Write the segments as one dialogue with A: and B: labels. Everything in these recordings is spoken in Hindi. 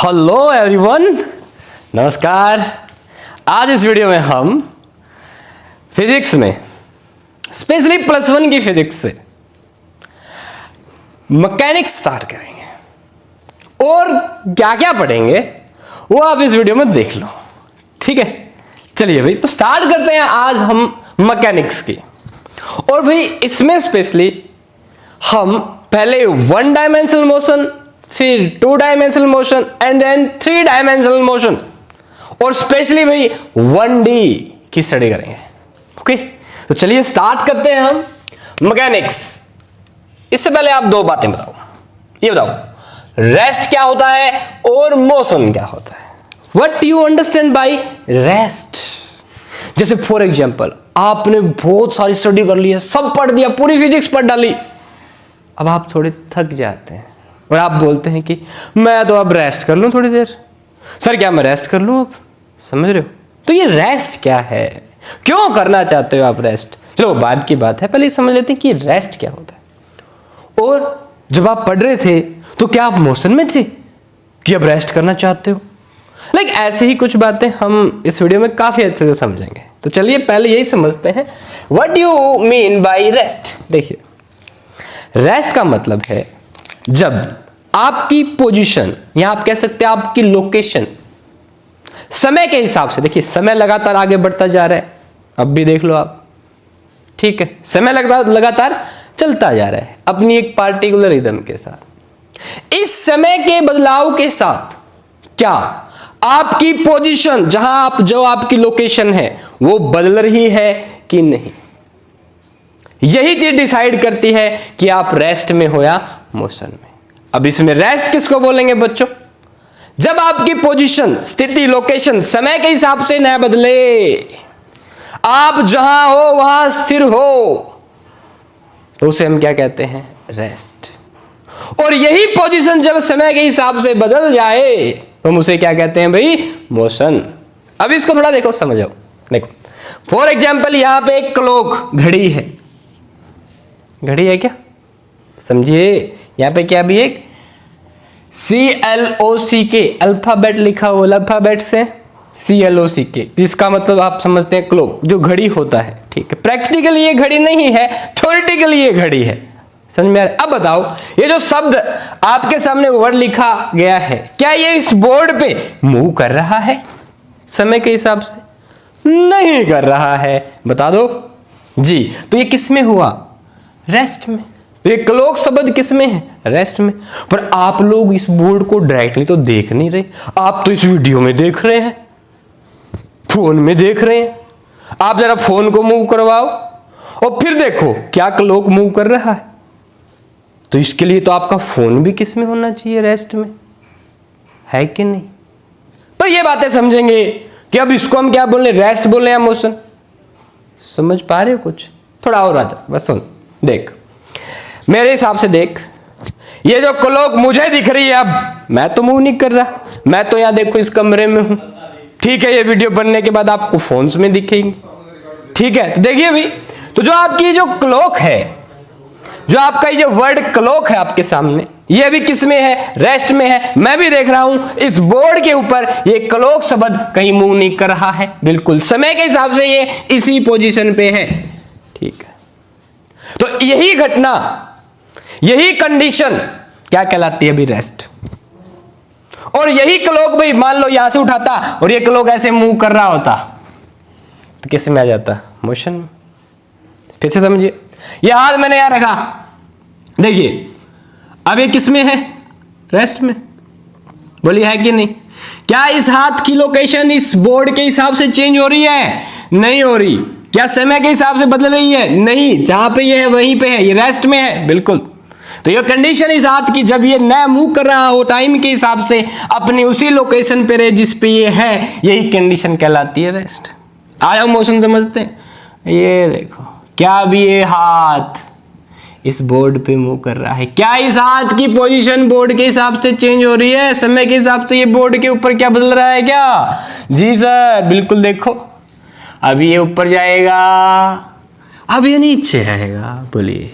A: हेलो एवरीवन, नमस्कार। आज इस वीडियो में हम फिजिक्स में स्पेशली +1 की फिजिक्स से मैकेनिक्स स्टार्ट करेंगे और क्या क्या पढ़ेंगे वो आप इस वीडियो में देख लो। ठीक है, चलिए भाई, तो स्टार्ट करते हैं आज हम मैकेनिक्स की। और भाई इसमें स्पेशली हम पहले 1 डायमेंशनल मोशन, फिर 2 dimensional motion and then 3 dimensional motion और स्पेशली भाई 1D की स्टडी करेंगे। ओके, तो चलिए स्टार्ट करते हैं हम मैकेनिक्स। इससे पहले आप 2 बातें बताओ। ये बताओ, रेस्ट क्या होता है और मोशन क्या होता है। What you understand by rest. जैसे फॉर एग्जांपल आपने बहुत सारी स्टडी कर ली है, सब पढ़ दिया, पूरी फिजिक्स पढ़ डाली, अब आप थोड़े थक जाते हैं और आप बोलते हैं कि मैं तो अब रेस्ट कर लूं थोड़ी देर। सर क्या मैं रेस्ट कर लूं अब? समझ रहे हो? तो ये रेस्ट क्या है, क्यों करना चाहते हो आप रेस्ट? चलो बाद की बात है, पहले समझ लेते हैं कि रेस्ट क्या होता है। और जब आप पढ़ रहे थे तो क्या आप मोशन में थे कि अब रेस्ट करना चाहते हो? लाइक ऐसे ही कुछ बातें हम इस वीडियो में काफी अच्छे से समझेंगे। तो चलिए पहले यही समझते हैं what you mean by rest. देखिए, रेस्ट का मतलब है जब आपकी पोजीशन या आप कह सकते हैं आपकी लोकेशन समय के हिसाब से, देखिए समय लगातार आगे बढ़ता जा रहा है, अब भी देख लो आप, ठीक है, समय लगातार चलता जा रहा है अपनी एक पार्टिकुलर रिदम के साथ। इस समय के बदलाव के साथ क्या आपकी पोजीशन, जहां आप, जो आपकी लोकेशन है वो बदल रही है कि नहीं, यही चीज डिसाइड करती है कि आप रेस्ट में हो या मोशन में। अब इसमें रेस्ट किसको बोलेंगे बच्चों? जब आपकी पोजीशन, स्थिति, लोकेशन समय के हिसाब से न बदले, आप जहां हो वहां स्थिर हो, तो उसे हम क्या कहते हैं? रेस्ट। और यही पोजीशन जब समय के हिसाब से बदल जाए तो हम उसे क्या कहते हैं भाई? मोशन। अब इसको थोड़ा देखो, समझो। देखो फॉर एग्जाम्पल यहां पे एक क्लॉक, घड़ी है, घड़ी है क्या, समझिए। यहां पे क्या भी एक CLOCK अल्फाबेट लिखा हुआ, अल्फाबेट से CLOCK, जिसका मतलब आप समझते हैं क्लॉक, जो घड़ी होता है। ठीक है, प्रैक्टिकली ये घड़ी नहीं है, थ्योरेटिकली ये घड़ी है। समझ में आ रहा है? अब बताओ, ये जो शब्द आपके सामने वर्ड लिखा गया है, क्या ये इस बोर्ड पे मूव कर रहा है समय के हिसाब से? नहीं कर रहा है। बता दो जी। तो ये किस में हुआ? रेस्ट में। तो ये क्लॉक शब्द किस में है? रेस्ट में। पर आप लोग इस बोर्ड को डायरेक्टली तो देख नहीं रहे, आप तो इस वीडियो में देख रहे हैं, फोन में देख रहे हैं। आप जरा फोन को मूव करवाओ और फिर देखो क्या क्लॉक मूव कर रहा है। तो इसके लिए तो आपका फोन भी किस में होना चाहिए? रेस्ट में, है कि नहीं? पर ये बातें समझेंगे कि अब इसको हम क्या बोले, रेस्ट बोले या मोशन। समझ पा रहे हो कुछ? थोड़ा और आजा, बस सुन, देख मेरे हिसाब से। देख, ये जो क्लॉक मुझे दिख रही है, अब मैं तो मूव नहीं कर रहा, मैं तो यहां देखो इस कमरे में हूं। ठीक है, ये वीडियो बनने के बाद आपको फोन्स में दिखेगी। ठीक है, तो देखिए भाई, तो जो आपकी जो क्लॉक है, जो आपका ये जो वर्ड क्लॉक है आपके सामने, ये भी किस में है? रेस्ट में है। मैं भी देख रहा हूं इस बोर्ड के ऊपर ये क्लॉक शब्द कहीं मूव नहीं कर रहा है, बिल्कुल समय के हिसाब से ये इसी पोजीशन पे है। ठीक है, तो यही घटना, यही कंडीशन क्या कहलाती है अभी? रेस्ट। और यही क्लॉक भाई मान लो यहां से उठाता और ये क्लॉक ऐसे मूव कर रहा होता तो किस में आ जाता? मोशन में। फिर से समझिए, ये हाथ मैंने यहां रखा, देखिए अब ये किस में है? रेस्ट में। बोलिए है कि नहीं? क्या इस हाथ की लोकेशन इस बोर्ड के हिसाब से चेंज हो रही है? नहीं हो रही। क्या समय के हिसाब से बदल रही है? नहीं। जहां पे ये है वहीं पे है, ये रेस्ट में है, बिल्कुल। तो ये कंडीशन इस हाथ की, जब ये नया मूव कर रहा हो टाइम के हिसाब से, अपनी उसी लोकेशन पे रहे जिस पे ये है, यही कंडीशन कहलाती है रेस्ट। आया मोशन समझते हैं? ये देखो, क्या अभी ये हाथ इस बोर्ड पे मूव कर रहा है? क्या इस हाथ की पोजीशन बोर्ड के हिसाब से चेंज हो रही है? समय के हिसाब से ये बोर्ड के ऊपर क्या बदल रहा है क्या? जी सर, बिल्कुल। देखो अभी ये ऊपर जाएगा, अब ये नीचे आएगा। बोलिए,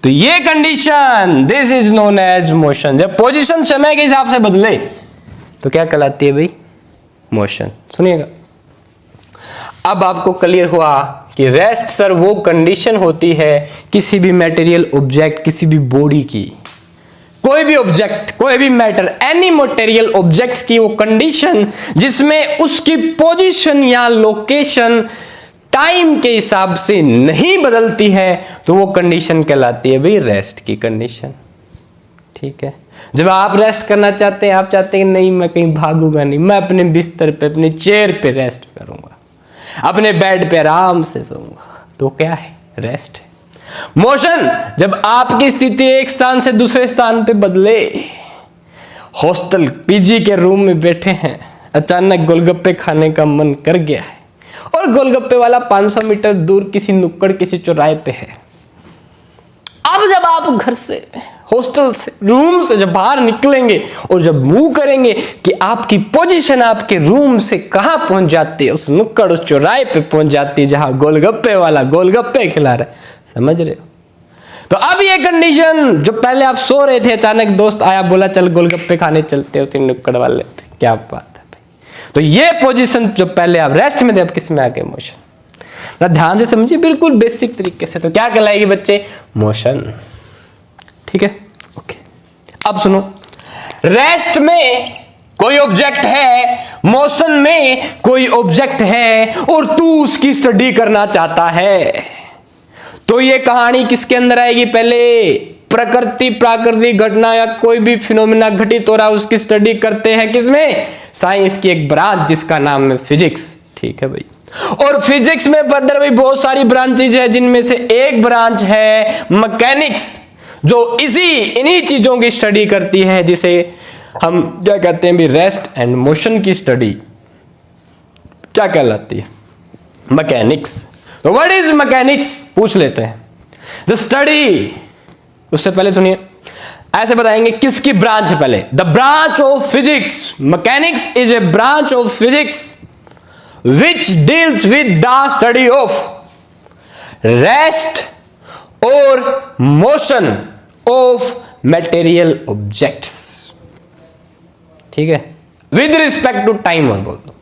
A: तो ये condition, this is known as motion. जब पोजीशन समय के हिसाब से बदले तो क्या कहलाती है भाई? मोशन। सुनिएगा, अब आपको क्लियर हुआ कि रेस्ट सर वो कंडीशन होती है किसी भी मटेरियल ऑब्जेक्ट, किसी भी बॉडी की, कोई भी ऑब्जेक्ट, कोई भी मैटर, एनी मटेरियल ऑब्जेक्ट्स की वो कंडीशन जिसमें उसकी पोजीशन या लोकेशन टाइम के हिसाब से नहीं बदलती है, तो वो कंडीशन कहलाती है भाई रेस्ट की कंडीशन। ठीक है, जब आप रेस्ट करना चाहते हैं, आप चाहते हैं नहीं मैं कहीं भागूंगा नहीं, मैं अपने बिस्तर पे, अपने चेयर पे रेस्ट करूंगा, अपने बेड पे आराम से सोऊंगा, तो क्या है? रेस्ट है। मोशन, जब आपकी स्थिति एक स्थान से दूसरे स्थान पे बदले, हॉस्टल पीजी के रूम में बैठे हैं, अचानक गोलगप्पे खाने का मन कर गया है और गोलगप्पे वाला 500 मीटर दूर किसी नुक्कड़, किसी चौराहे पे है। अब जब आप घर से, हॉस्टल से, रूम से जब बाहर निकलेंगे और जब मूव करेंगे कि आपकी पोजीशन आपके रूम से कहां पहुंच जाती है? उस नुक्कड़, उस चौराहे पे पहुंच जाती है जहां गोलगप्पे वाला गोलगप्पे खिला रहा है। समझ रहे हो? तो अब ये कंडीशन, जो पहले आप सो रहे थे, अचानक दोस्त आया, बोला चल गोलगप्पे खाने चलते हैं उसी नुक्कड़ वाले पे, क्या बात है भाई। तो ये पोजीशन जो पहले आप रेस्ट में थे, अब किस में आ गए? मोशन। ध्यान से समझिए, बिल्कुल बेसिक तरीके से। तो क्या कहलाएगी बच्चे? मोशन। ठीक है, ओके। अब सुनो, रेस्ट में कोई ऑब्जेक्ट है, मोशन में कोई ऑब्जेक्ट है और तू उसकी स्टडी करना चाहता है, तो ये कहानी किसके अंदर आएगी? पहले प्रकृति, प्राकृतिक घटना या कोई भी फिनोमेना घटित हो रहा है उसकी स्टडी करते हैं। किसमें? साइंस की एक ब्रांच जिसका नाम है फिजिक्स। ठीक है भाई। और फिजिक्स में फर्दर भी बहुत सारी ब्रांचेज है, जिनमें से एक ब्रांच है मैकेनिक्स, जो इन्हीं चीजों की स्टडी करती है, जिसे हम क्या कहते हैं भी? रेस्ट एंड मोशन की स्टडी क्या कहलाती है? मैकेनिक्स। तो व्हाट इज मैकेनिक्स? पूछ लेते हैं। द स्टडी, उससे पहले सुनिए, ऐसे बताएंगे किसकी ब्रांच है पहले? The branch of physics. Mechanics is a branch of physics which deals with the study of rest or motion of material objects। ठीक है, with respect to time और बोल दो,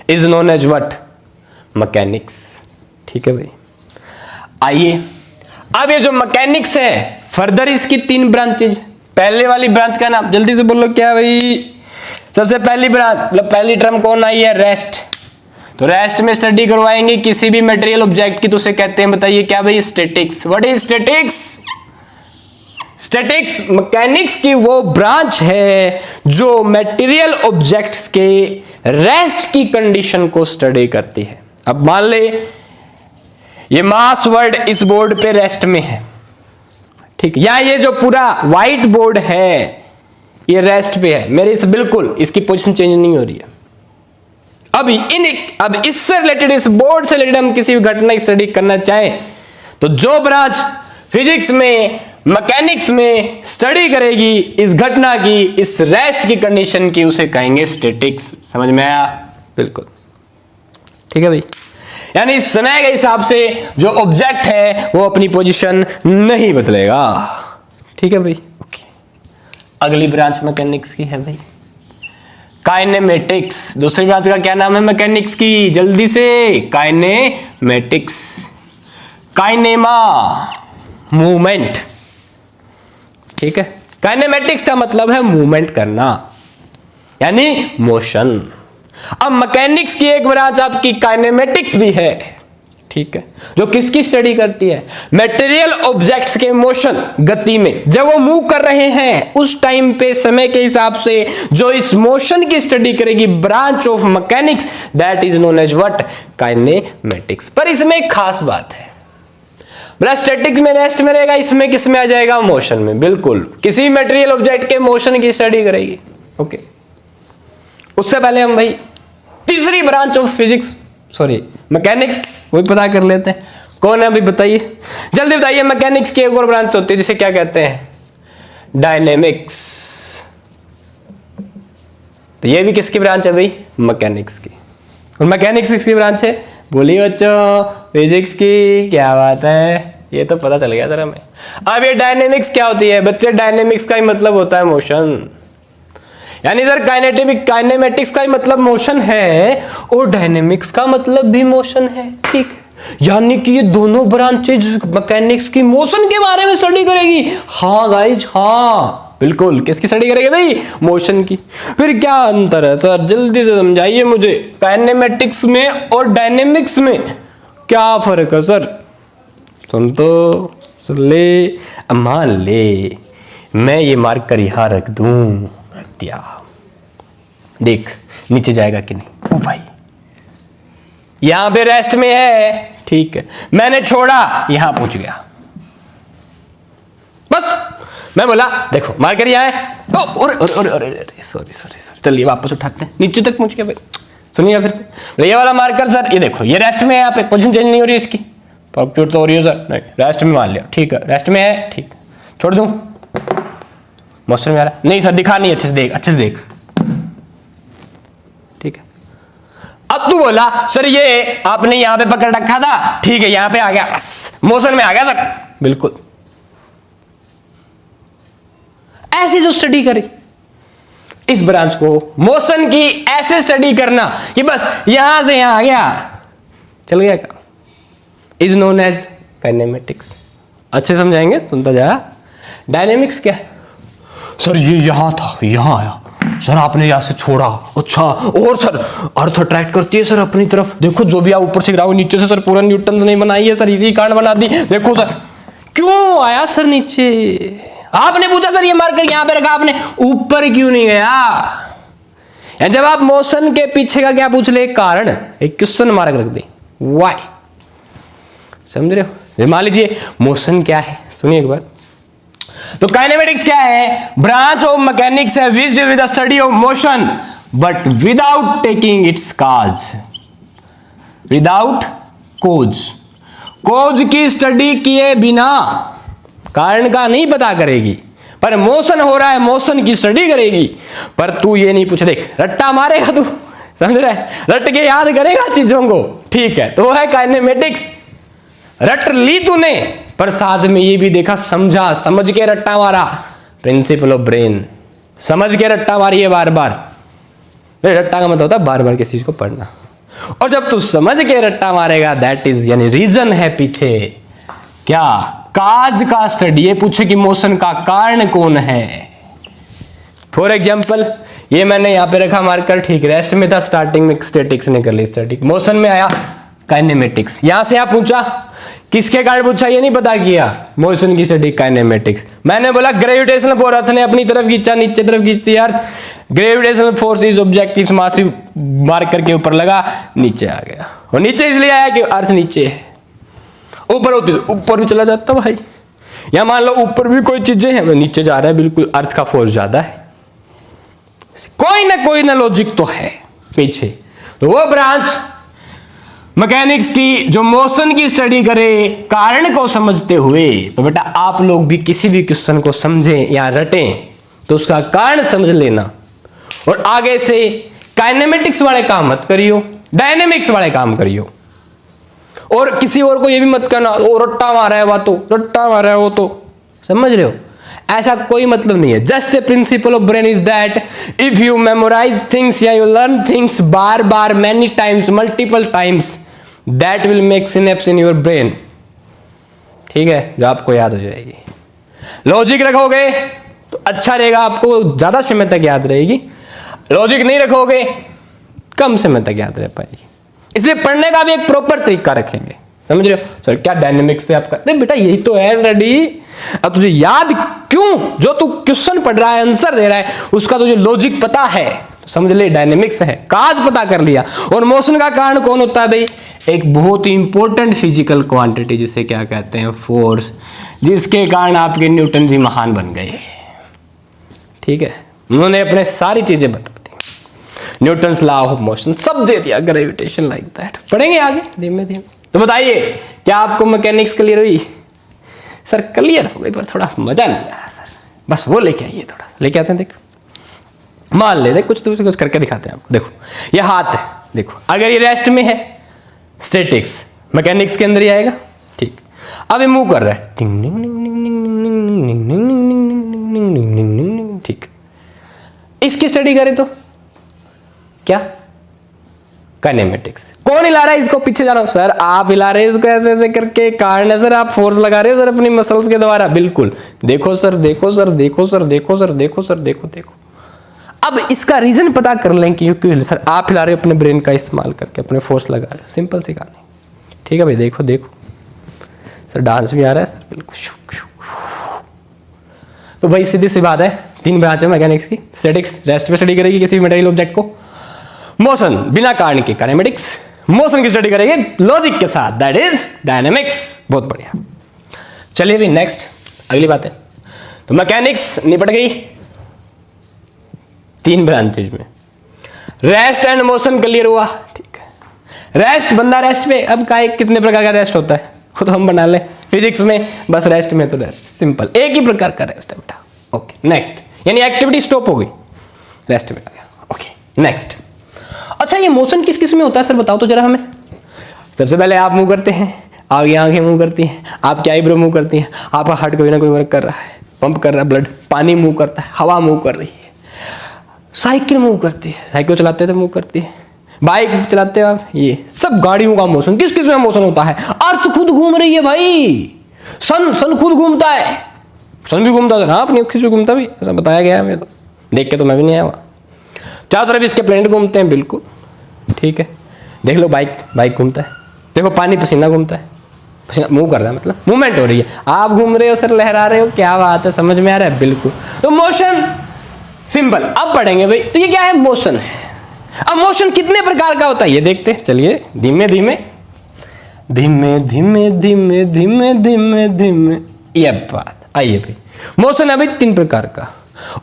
A: is known as what? mechanics। ठीक है भाई। आइए, अब ये जो मैकेनिक्स है, फर्दर इसकी 3 ब्रांचेज। पहले वाली ब्रांच का नाम जल्दी से बोलो क्या भाई? सबसे पहली ब्रांच, मतलब पहली टर्म कौन आई है? रेस्ट। तो रेस्ट में स्टडी करवाएंगे किसी भी मटेरियल ऑब्जेक्ट की, तो उसे कहते हैं, बताइए क्या भाई? Statics. What is statics? Statics mechanics की वो ब्रांच है जो मटेरियल ऑब्जेक्ट्स के रेस्ट की कंडीशन को स्टडी करती है। अब मान ले ये मास वर्ड इस बोर्ड पे रेस्ट में है, ठीक, या ये जो पूरा व्हाइट बोर्ड है ये रेस्ट पे है, मेरे इस बिल्कुल इसकी पोजीशन चेंज नहीं हो रही है। अब इससे रिलेटेड, इस बोर्ड से रिलेटेड हम किसी भी घटना की स्टडी करना चाहें, तो जो ब्रांच फिजिक्स में, मैकेनिक्स में स्टडी करेगी इस घटना की, इस रेस्ट की कंडीशन की, उसे कहेंगे स्टैटिक्स। समझ में आया? बिल्कुल। ठीक है भाई। यानी समय के हिसाब से जो ऑब्जेक्ट है वो अपनी पोजीशन नहीं बदलेगा। ठीक है भाई, ओके। अगली ब्रांच मैकेनिक्स की है भाई काइनेमेटिक्स। दूसरी ब्रांच का क्या नाम है मैकेनिक्स की? जल्दी से, काइनेमेटिक्स। काइनेमा, मूवमेंट। ठीक है, काइनेमेटिक्स का मतलब है मूवमेंट करना, यानी मोशन। अब मैकेनिक्स की एक ब्रांच आपकी काइनेमेटिक्स भी है, ठीक है, जो किसकी स्टडी करती है? मटेरियल ऑब्जेक्ट्स के मोशन, गति में जब वो मूव कर रहे हैं उस टाइम पे समय के हिसाब से जो इस मोशन की स्टडी करेगी, branch of mechanics, that is known as what? Kinematics. पर इसमें एक खास बात है, स्टैटिक्स में रेस्ट में रहेगा, इसमें किस में आ जाएगा? मोशन में। बिल्कुल, किसी मटेरियल ऑब्जेक्ट के मोशन की स्टडी करेगी। ओके, उससे पहले हम भाई तीसरी branch of physics, sorry mechanics, वही पता कर लेते हैं कौन है अभी। बताइए, जल्दी बताइए। मैकेनिक्स की एक और ब्रांच होती है जिसे क्या कहते हैं? डायनेमिक्स। तो ये भी किसकी ब्रांच है भाई? मैकेनिक्स की। और मैकेनिक्स किसकी ब्रांच है? बोलिए बच्चों, फिजिक्स की। क्या बात है, ये तो पता चल गया सर हमें। अब ये डायनेमिक्स क्या होती है बच्चे? डायनेमिक्स का ही मतलब होता है मोशन। यानी सर काइनेमेटिक्स का ही मतलब मोशन है और डायनेमिक्स का मतलब भी मोशन है, ठीक है। यानी कि ये दोनों ब्रांचेज मैकेनिक्स की मोशन के बारे में स्टडी करेगी। हाँ गाइज, हाँ बिल्कुल, किसकी स्टडी करेगी भाई? मोशन की। फिर क्या अंतर है सर, जल्दी से समझाइए मुझे, काइनेमेटिक्स में और डायनेमिक्स में क्या फर्क है सर? सुन तो, सुन ले, मान ले मैं ये मार्कर यहां रख दूं, दिया, देख नीचे जाएगा कि नहीं? ओ भाई यहां पे रेस्ट में है, ठीक है, मैंने छोड़ा यहां पहुंच गया, बस मैं बोला देखो मार्कर यहां है, सॉरी सॉरी सॉरी, चलिए वापस उठाते हैं, नीचे तक पहुंच गया भाई। सुनिए फिर से, ये वाला मार्कर सर, ये देखो ये रेस्ट में है, यहाँ पे पोजीशन चेंज नहीं हो रही इसकी, फ्लक्चुएट तो हो रही है सर, नहीं रेस्ट में मान लिया, ठीक है रेस्ट में है, ठीक, छोड़ दूं, मोशन में आ रहा है, नहीं सर दिखा नहीं, अच्छे से देख, अच्छे से देख, ठीक है। अब तू बोला सर ये आपने यहां पे पकड़ रखा था, ठीक है यहां पे आ गया, बस मोशन में आ गया सर, बिल्कुल। ऐसे जो स्टडी करी इस ब्रांच को, मोशन की ऐसे स्टडी करना कि बस यहां से यहां आ गया, चल गया क्या, इज नोन एज काइनेमेटिक्स। अच्छे समझाएंगे, सुनता जा। डायनेमिक्स क्या है सर? ये यहां था, यहां आया सर, आपने यहां से छोड़ा, अच्छा, और सर अर्थ अट्रैक्ट करती है सर अपनी तरफ, देखो जो भी आप ऊपर से गिराओ नीचे से सर पूरा न्यूटन नहीं बनाई है सर, इसी कारण बना दी, देखो सर क्यों आया सर नीचे। आपने पूछा सर ये मार्कर यहां पे रखा, आपने ऊपर क्यों नहीं गया? जब आप मोशन के पीछे का क्या पूछ ले, कारण, एक क्वेश्चन मार्क रख दे, व्हाई, समझ रहे हो? मान लीजिए मोशन क्या है, सुनिए एक बार, तो काइनेमेटिक्स क्या है? ब्रांच ऑफ मैकेनिक्स है which deal with the study of motion but without taking its cause, without cause, cause की स्टडी किए बिना, कारण का नहीं पता करेगी, पर मोशन हो रहा है, मोशन की स्टडी करेगी। पर तू ये नहीं पूछ, देख रट्टा मारेगा तू, समझ रहा है, रट के याद करेगा चीजों को, ठीक है, तो वो है काइनेमेटिक्स। रट ली तूने, पर साथ में ये भी देखा, समझा, समझ के रट्टा मारा, प्रिंसिपल ऑफ ब्रेन, समझ के रट्टा मारिए बार बार। रट्टा का मतलब होता है बार बार किसी चीज को पढ़ना, और जब तू समझ के रट्टा मारेगा, दैट इज यानी रीजन है पीछे, क्या, काज का स्टडी। ये पूछे कि मोशन का कारण कौन है। फॉर एग्जाम्पल ये मैंने यहां पे रखा मार्कर, ठीक, रेस्ट में था, स्टार्टिंग में स्टैटिक्स ने कर ली स्टैटिक, मोशन में आया काइनेमेटिक्स, यहां से आप पूछा किसके कारण पूछा, ये नहीं पता किया, मोशन की स्टडी काइनेमेटिक्स। मैंने बोला ग्रेविटेशनल फोर्स, अर्थ ने अपनी तरफ खींचा, नीचे तरफ खींचती अर्थ, ग्रेविटेशनल फोर्स इज ऑब्जेक्ट इस मासिव मार्कर के ऊपर लगा, नीचे आ गया, और नीचे इसलिए आया कि अर्थ नीचे है, ऊपर होती तो ऊपर भी चला जाता भाई, या मान लो ऊपर भी कोई चीजें हैं, नीचे जा रहा है, बिल्कुल अर्थ का फोर्स ज्यादा है, कोई ना लॉजिक तो है पीछे। तो वो ब्रांच मैकेनिक्स की जो मोशन की स्टडी करे कारण को समझते हुए, तो बेटा आप लोग भी किसी भी क्वेश्चन को समझें या रटें तो उसका कारण समझ लेना, और आगे से काइनेमेटिक्स वाले काम मत करियो, डायनेमिक्स वाले काम करियो। और किसी और को ये भी मत करना, ओ रट्टा मारा है, रट्टा मारा है वो, तो समझ रहे हो, ऐसा कोई मतलब नहीं है। Just a principle of brain is that if you memorize things या यू लर्न थिंग्स बार बार, many times, multiple times, that will make synapse in your brain, ठीक है, जो आपको याद हो जाएगी। लॉजिक रखोगे तो अच्छा रहेगा, आपको ज्यादा समय तक याद रहेगी, लॉजिक नहीं रखोगे कम समय तक याद रह पाएगी। इसलिए पढ़ने का भी एक प्रॉपर तरीका रखेंगे, समझ रहे हो? सर क्या डायनेमिक्स से आपका, नहीं बेटा यही तो है स्टडी। अब तुझे याद क्यों, जो तू क्वेश्चन पढ़ रहा है, आंसर दे रहा है, उसका तुझे लॉजिक पता है तो समझ ले डायनेमिक्स है, काज पता कर लिया। और मोशन का कारण कौन होता है भाई? एक बहुत ही इंपॉर्टेंट फिजिकल क्वांटिटी, जिसे क्या कहते हैं, फोर्स, जिसके कारण आपके न्यूटन जी महान बन गए, ठीक है, उन्होंने अपने सारी चीजें बता दी, न्यूटन्स लॉ ऑफ मोशन सब दे दिया, ग्रेविटेशन लाइक दैट। पढ़ेंगे आगे धीमे धीमे। तो बताइए क्या आपको मैकेनिक्स क्लियर हुई? सर क्लियर हो गई, पर थोड़ा मजा नहीं आया सर, बस वो लेके आइए, थोड़ा लेके आते हैं। देख मान ले, देख कुछ करके दिखाते हैं आपको। देखो ये हाथ है, देखो अगर ये रेस्ट में है, स्टैटिक्स मैकेनिक्स के अंदर ही आएगा, ठीक। अब ये मूव कर रहा है, ठीक। इसकी स्टडी करें तो क्या, काइनेमेटिक्स। कौन हिला रहा है इसको, पीछे जा रहा हूं सर, आप हिला रहे हैं इसको ऐसे ऐसे करके, कारण है सर, आप फोर्स लगा रहे हो सर अपनी मसल्स के द्वारा, बिल्कुल। देखो सर, देखो सर, देखो सर, देखो सर, देखो सर, देखो देखो। अब इसका रीजन पता कर लें कि क्यों सर आप हिला रहे हो, अपने ब्रेन का इस्तेमाल करके अपने फोर्स लगा रहे हो, सिंपल सी कहानी। ठीक है भाई, देखो देखो सर, डांस भी आ रहा है सर, बिल्कुल। तो भाई सीधी सी बात है, 3 ब्रांच है मैकेनिक्स की। स्टैटिक्स रेस्ट पे स्टडी करेगी किसी भी मटेरियल ऑब्जेक्ट को, मोशन बिना कारण के काइनेमेटिक्स, मोशन की स्टडी करेंगे लॉजिक के साथ, दैट इज डायनेमिक्स। बहुत बढ़िया। चलिए भी नेक्स्ट अगली बात है, तो मैकेनिक्स निपट गई 3 ब्रांचेज में। रेस्ट एंड मोशन क्लियर हुआ, ठीक है। रेस्ट, बंदा रेस्ट पे, अब का कितने प्रकार का रेस्ट होता है वो तो हम बना ले फिजिक्स में, बस रेस्ट में तो रेस्ट सिंपल एक ही प्रकार का रेस्ट है बेटा। ओके नेक्स्ट, यानी एक्टिविटी स्टॉप हो गई, रेस्ट में आ गया। Okay next. अच्छा ये मोशन किस किस में होता है सर, बताओ तो जरा हमें। सबसे पहले आप मूव करते हैं, आगे आंखें मूव करती हैं, आपकी आईब्रो मूव करती हैं, आपका हार्ट कोई ना कोई वर्क कर रहा है, पंप कर रहा है ब्लड, पानी मूव करता है, हवा मूव कर रही है, साइकिल मूव करती है, साइकिल चलाते तो मूव करती है, बाइक चलाते हो आप, ये सब गाड़ियों का मोशन। किस किस में मोशन होता है, अर्थ खुद घूम रही है भाई, सन खुद घूमता है, सन भी घूमता है ना, अपनी अक्ष से घूमता भी, ऐसा बताया गया है हमें, तो देख के तो मैं भी नहीं आया वहाँ। चारों तरफ इसके प्लेनेट घूमते हैं, बिल्कुल ठीक है। देख लो बाइक घूमता है, देखो पानी पसीना घूमता है, पसीना मूव कर रहा है, मतलब मूवमेंट हो रही है, आप घूम रहे हो सर, लहरा रहे हो, क्या बात है, समझ में आ रहा है, बिल्कुल। तो मोशन सिंपल अब पढ़ेंगे भाई, तो ये क्या है, मोशन है। अब मोशन कितने प्रकार का होता है ये देखते हैं, चलिए धीमे धीमे धीमे धीमे धीमे धीमे धीमे धीमे, ये बात। आइए भाई, मोशन अभी 3 प्रकार का,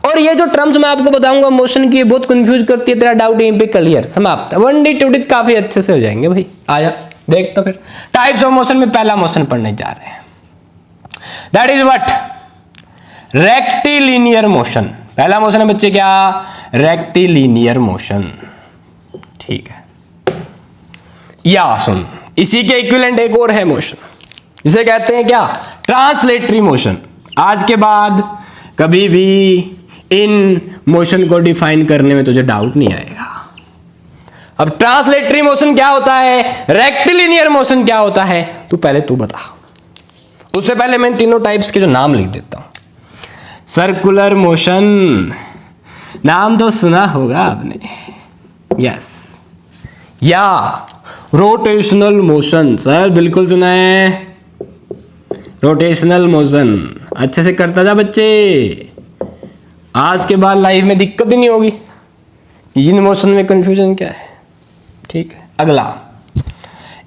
A: और ये जो टर्म्स मैं आपको बताऊंगा मोशन की, बहुत कंफ्यूज करती है, तेरा डाउट यहीं पे क्लियर समाप्त। 1D 2D काफी अच्छे से हो जाएंगे भाई। आया देख, तो फिर टाइप्स ऑफ मोशन में पहला मोशन पढ़ने जा रहे हैं, that is what, rectilinear motion. पहला मोशन है बच्चे क्या, रेक्टिलिनियर मोशन, ठीक है। या सुन, इसी के इक्विवेलेंट एक और है मोशन, जिसे कहते हैं क्या, ट्रांसलेटरी मोशन। आज के बाद कभी भी इन मोशन को डिफाइन करने में तुझे डाउट नहीं आएगा। अब ट्रांसलेटरी मोशन क्या होता है, रेक्टिलिनियर मोशन क्या होता है, तू पहले तू बता। उससे पहले मैं तीनों टाइप्स के जो नाम लिख देता हूं। सर्कुलर मोशन, नाम तो सुना होगा आपने, यस। या रोटेशनल मोशन, सर बिल्कुल सुना है, रोटेशनल मोशन। अच्छे से करता जा बच्चे, आज के बाद लाइफ में दिक्कत ही नहीं होगी, इन मोशन में कंफ्यूजन क्या है, ठीक है। अगला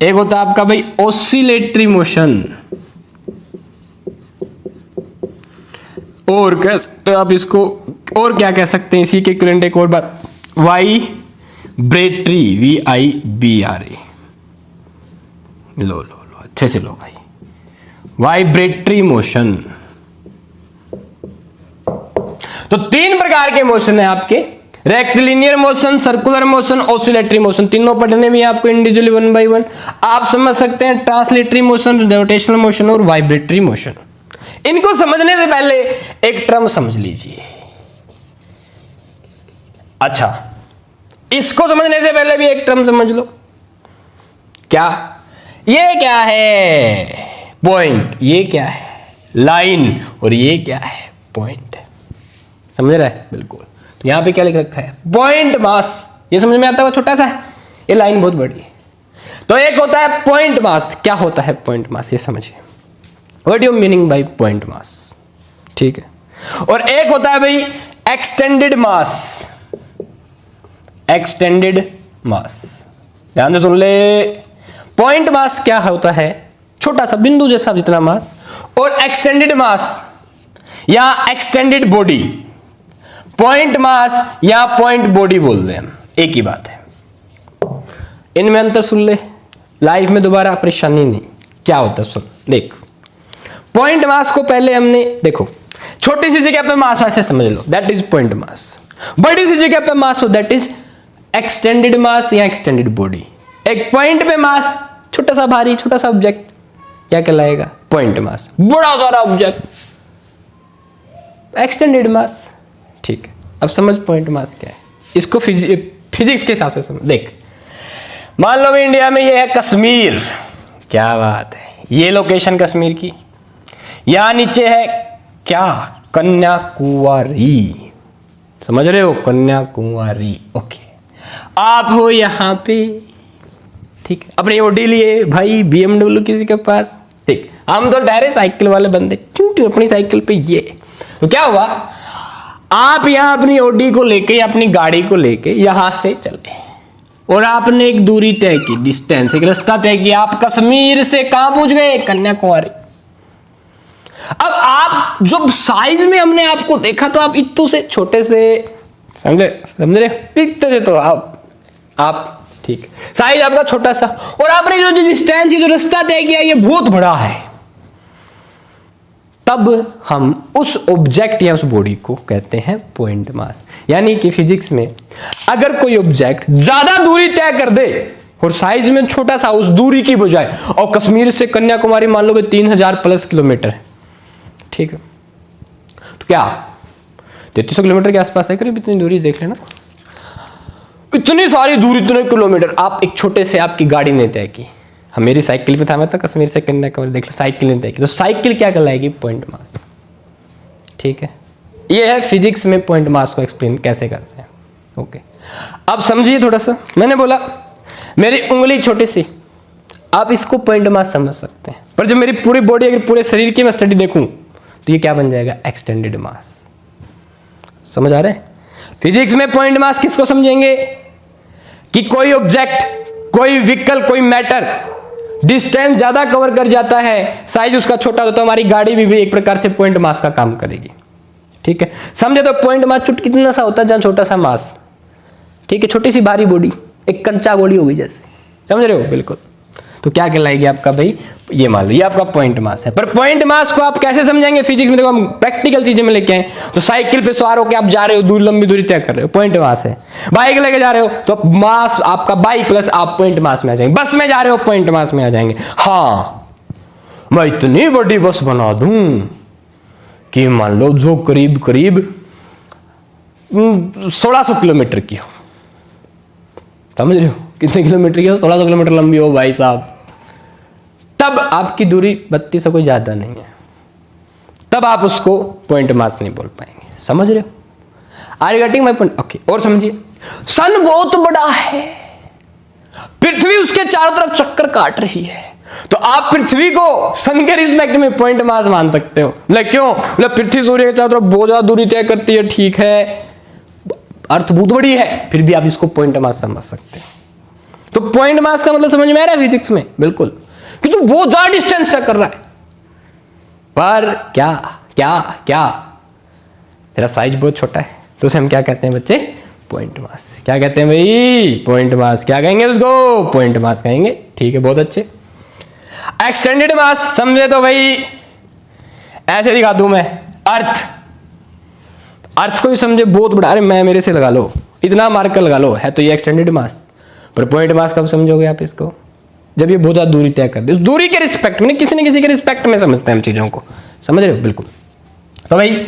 A: एक होता है आपका भाई ऑसिलेटरी मोशन, और कह सकते आप इसको, और क्या कह सकते हैं इसी के इक्विवेलेंट एक और बार, वाइब्रेटरी, VIBRA, लो अच्छे से लो भाई, वाइब्रेटरी मोशन। तो 3 प्रकार के मोशन है आपके, rectilinear motion, circular motion, oscillatory motion. तीनों पढ़ने में आपको इंडिविजुअली 1 by 1। आप समझ सकते हैं ट्रांसलेटरी मोशन, रोटेशनल मोशन और वाइब्रेटरी मोशन। इनको समझने से पहले एक टर्म समझ लीजिए। अच्छा, इसको समझने से पहले भी एक टर्म समझ लो, क्या, ये क्या है, पॉइंट, ये क्या है, लाइन, और ये क्या है, पॉइंट। समझ रहा है, बिल्कुल। तो यहां पे क्या लिख रखा है, पॉइंट मास। ये समझ में आता है, छोटा सा है, ये लाइन बहुत बड़ी है। तो एक होता है पॉइंट मास। क्या होता है पॉइंट मास, ये समझिए, what you meaning by point mass, ठीक है। और एक होता है भाई एक्सटेंडेड मास, एक्सटेंडेड मास। ध्यान से सुन ले, पॉइंट मास क्या होता है, छोटा सा बिंदु जैसा जितना मास, और एक्सटेंडेड मास या एक्सटेंडेड बॉडी, पॉइंट मास या पॉइंट बॉडी बोलते हैं, एक ही बात है। इनमें अंतर सुन ले, लाइफ में दोबारा परेशानी नहीं। क्या होता है सुन देख, पॉइंट मास को पहले हमने देखो, छोटी सी जगह पे मास ऐसे समझ लो, दैट इज पॉइंट मास। बड़ी सी जगह पे मास हो, दैट इज एक्सटेंडेड मास या एक्सटेंडेड बॉडी। एक पॉइंट पे मास, छोटा सा भारी छोटा सा ऑब्जेक्ट, क्या कहलाएगा, पॉइंट मास। बड़ा सारा ऑब्जेक्ट, एक्सटेंडेड मास, ठीक है। अब समझ पॉइंट मास क्या है, इसको फिजिक्स के हिसाब से समझ। देख, मान लो इंडिया में ये है कश्मीर, क्या बात है, ये लोकेशन कश्मीर की, यहां नीचे है क्या, कन्याकुमारी, समझ रहे हो, कन्याकुमारी। ओके, आप हो यहां पे, ठीक है, अपनी ओडी लिए भाई, BMW किसी के पास, ठीक, हम तो डायरेक्ट साइकिल वाले बंदे, अपनी साइकिल पे ये, तो क्या हुआ, आप यहां अपनी ओडी को लेके या अपनी गाड़ी को लेके यहां से चले और आपने एक दूरी तय की, डिस्टेंस, एक रास्ता तय किया, आप कश्मीर से कहां पहुंच गए, कन्याकुमारी। अब आप जब साइज में हमने आपको देखा तो आप इतने से छोटे से, समझ रहे, इतने से, तो आप ठीक, साइज आपका छोटा सा, और आपने जो डिस्टेंस, जो रास्ता तय किया, ये बहुत बड़ा है, तब हम उस ऑब्जेक्ट या उस बॉडी को कहते हैं पॉइंट मास। यानी कि फिजिक्स में अगर कोई ऑब्जेक्ट ज्यादा दूरी तय कर दे और साइज में छोटा सा उस दूरी की बजाय, और कश्मीर से कन्याकुमारी मान लो 3000+ किलोमीटर है, ठीक है, तो क्या 3300 किलोमीटर के आसपास है करीब, इतनी दूरी देख लेना, इतनी सारी दूरी, इतने किलोमीटर आप एक छोटे से आपकी गाड़ी ने तय की। हम मेरी साइकिल पे था, मैं तो कश्मीर से कन्याकुमारी, देख लो साइकिल ने तय की, तो साइकिल क्या कहलाएगी, पॉइंट मास। ठीक है, ये है फिजिक्स में पॉइंट मास को एक्सप्लेन कैसे करते हैं। ओके, अब समझिए थोड़ा सा, मैंने बोला मेरी उंगली छोटी सी, आप इसको पॉइंट मास समझ सकते हैं, पर जब मेरी पूरी बॉडी, अगर पूरे शरीर की मैं स्टडी देखूं तो ये क्या बन जाएगा, एक्सटेंडेड मास। समझ आ रहा है? फिजिक्स में पॉइंट मास किसको समझेंगे कि कोई ऑब्जेक्ट, कोई व्हीकल, कोई मैटर डिस्टेंस ज्यादा कवर कर जाता है, साइज उसका छोटा होता है, तो हमारी गाड़ी भी एक प्रकार से पॉइंट मास का काम करेगी। ठीक है, समझे? तो पॉइंट मास कितना सा होता है, जहां छोटा सा मास, ठीक है, छोटी सी भारी बॉडी, एक कंचा बॉडी होगी जैसे, समझ रहे हो? बिल्कुल। तो क्या कहलाएगी आपका भाई, ये मान लो ये आपका पॉइंट मास है। पर पॉइंट मास को आप कैसे समझेंगे फिजिक्स में? देखो हम प्रैक्टिकल चीजें में लेके आए, तो साइकिल पे सवार होकर आप जा रहे हो, दूर लंबी दूरी तय कर रहे हो, पॉइंट मास है। बाइक लेके जा रहे हो तो मास आपका बाइक प्लस आप पॉइंट मास में आ जाएंगे। बस में जा रहे हो, पॉइंट मास में आ जाएंगे। हाँ, मैं इतनी बड़ी बस बना दूं कि मान लो जो करीब करीब 1600 किलोमीटर की हो, समझ रहे हो? कितने किलोमीटर की हो? 1600 किलोमीटर लंबी हो भाई साहब, तब आपकी दूरी 3200 कोई ज्यादा नहीं है, तब आप उसको पॉइंट मास नहीं बोल पाएंगे। समझ रहे हो? Are you getting my point? Okay, और समझिए, सन बहुत बड़ा है, पृथ्वी उसके चारों तरफ चक्कर काट रही है, तो आप पृथ्वी को सन के रिस्पेक्ट में पॉइंट मास मान सकते हो। क्यों? पृथ्वी सूर्य के चारों तरफ बहुत ज्यादा दूरी तय करती है, ठीक है, अर्थ बहुत बड़ी है, फिर भी आप इसको पॉइंट मास समझ सकते हो। तो पॉइंट मास का मतलब समझ में आ रहा है फिजिक्स में? बिल्कुल, कि तू बहुत ज्यादा डिस्टेंस तय कर रहा है, पर क्या क्या क्या तेरा साइज बहुत छोटा है, तो उसे हम क्या कहते हैं बच्चे? Point mass. क्या कहते हैं भाई? Point mass. क्या कहेंगे उसको? पॉइंट मास कहेंगे। ठीक है, बहुत अच्छे। एक्सटेंडेड मास समझे तो भाई ऐसे दिखा दूं मैं, अर्थ, अर्थ को भी समझे बहुत बड़ा, अरे मैं मेरे से लगा लो, इतना मार्कर लगा लो, है तो ये एक्सटेंडेड मास। पर पॉइंट मास कब समझोगे आप इसको? जब ये बहुत ज्यादा दूरी तय कर दे, उस दूरी के रिस्पेक्ट में, किसी न किसी के रिस्पेक्ट में समझते हैं हम चीजों को। समझ रहे हो? बिल्कुल। तो भाई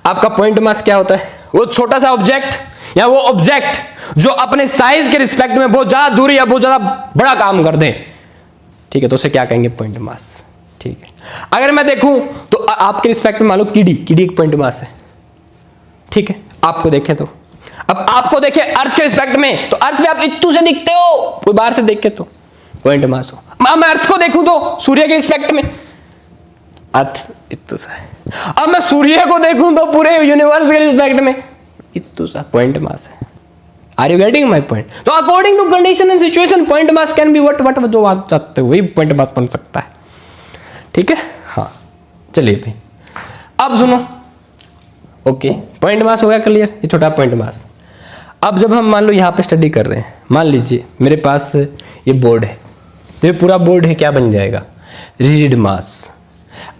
A: आपका पॉइंट मास क्या होता है? वो छोटा सा ऑब्जेक्ट या वो ऑब्जेक्ट जो अपने साइज के रिस्पेक्ट में बहुत ज्यादा दूरी या बहुत ज्यादा बड़ा काम कर दे, ठीक है, तो उसे क्या कहेंगे? Point mass. ठीक है, अगर मैं देखूं तो आपके रिस्पेक्ट में मान लो कीड़ी एक पॉइंट मास है, ठीक है, आपको देखें तो, अब आपको देखें अर्थ के रिस्पेक्ट में, तो अर्थ पे आप इतू से दिखते हो, कोई बाहर से देखे तो पॉइंट मास हो। मैं अर्थ को देखूं तो सूर्य के रिस्पेक्ट में अर्थ इतू सा है, अब मैं सूर्य को देखूं तो पूरे यूनिवर्स के रिस्पेक्ट में इतू सा, पॉइंट मास है। Are you getting my point? तो according to condition and situation point mass can be what जो आप चाहते हो वही पॉइंट मास बन सकता है। ठीक है, हाँ, चलिए भाई अब सुनो। ओके, पॉइंट मास हो गया क्लियर, ये छोटा पॉइंट मास। अब जब हम मान लो यहाँ पे स्टडी कर रहे हैं, मान लीजिए मेरे पास ये बोर्ड है, तो ये पूरा बोर्ड है, क्या बन जाएगा? रिजिड मास,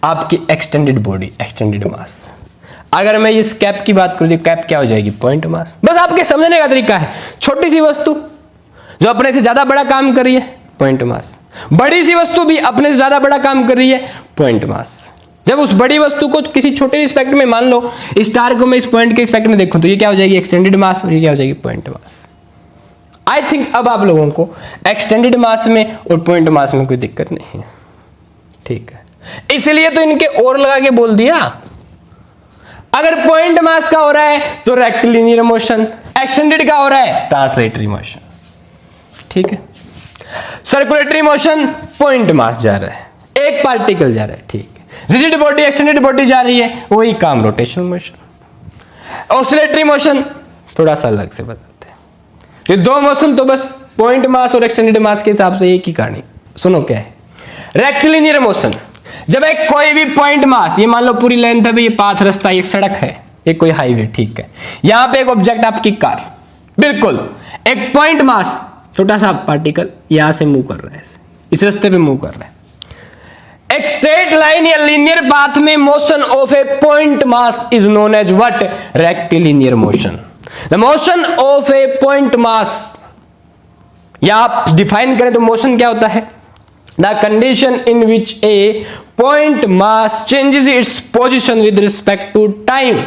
A: आपकी एक्सटेंडेड बॉडी, एक्सटेंडेड मास। अगर मैं इस कैप की बात करूँ तो कैप क्या हो जाएगी? Point mass. बस आपके समझने का तरीका है, छोटी सी वस्तु जो अपने से ज्यादा बड़ा काम कर रही है, पॉइंट मास। बड़ी सी वस्तु भी अपने से ज्यादा बड़ा काम कर रही है, पॉइंट मास। जब उस बड़ी वस्तु को किसी छोटे रिस्पेक्ट में, मान लो स्टार को मैं इस पॉइंट के रिस्पेक्ट में देखूं तो ये क्या हो जाएगी, एक्सटेंडेड मास, और ये क्या हो जाएगी, पॉइंट मास। आई थिंक अब आप लोगों को एक्सटेंडेड मास में और पॉइंट मास में कोई दिक्कत नहीं है, ठीक है। इसलिए तो इनके और लगा के बोल दिया। अगर पॉइंट मास का हो रहा है तो रेक्टिलिनियर मोशन, एक्सटेंडेड का हो रहा है ट्रांसलेटरी मोशन, ठीक है। सर्कुलेटरी मोशन पॉइंट मास जा रहा है, एक पार्टिकल जा रहा है, ठीक है। रिजिड बॉडी एक्सटेंडेड बॉडी जा रही है, वही काम रोटेशनल मोशन। ऑसिलेटरी मोशन थोड़ा सा अलग से बताते हैं। ये दो मोशन तो बस पॉइंट मास और एक्सटेंडेड मास के हिसाब से एक ही कहानी। सुनो क्या है रेक्टिलिनियर मोशन, जब एक कोई भी पॉइंट मास, ये मान लो पूरी लेंथ है, ये पाथ रास्ता, एक सड़क है, एक कोई हाईवे, ठीक है। यहां पे एक ऑब्जेक्ट आपकी कार, बिल्कुल एक पॉइंट मास, छोटा सा पार्टिकल यहां से मूव कर रहा है, इस रास्ते पे मूव कर रहा है। एक स्ट्रेट लाइन या लीनियर पाथ में motion of a point mass is known as what, rectilinear motion. The motion of a point mass, या आप डिफाइन करें तो मोशन क्या होता है, the condition in which a point mass changes its position with respect to time,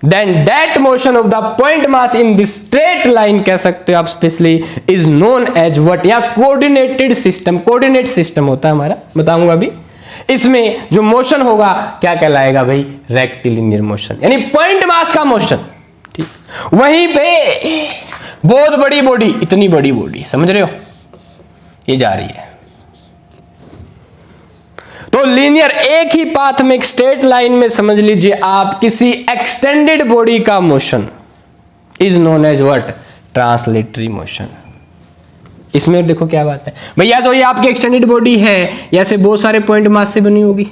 A: then that motion of the point mass in this straight line कह सकते हो आप specially, is known as what, या coordinated system, कोऑर्डिनेट सिस्टम होता है हमारा, बताऊंगा अभी। इसमें जो मोशन होगा क्या कहलाएगा भाई, रेक्टिलिनियर मोशन, यानी पॉइंट मास का मोशन, ठीक। वहीं पे बहुत बड़ी बॉडी, इतनी बड़ी बॉडी, समझ रहे हो, ये जा रही है, तो लीनियर एक ही पाथ में एक स्ट्रेट लाइन में समझ लीजिए आप किसी एक्सटेंडेड बॉडी का motion is known as what, translatory motion. इसमें देखो क्या बात है भैया, जो ये आपकी एक्सटेंडेड बॉडी है, ऐसे बहुत सारे पॉइंट मास से बनी होगी।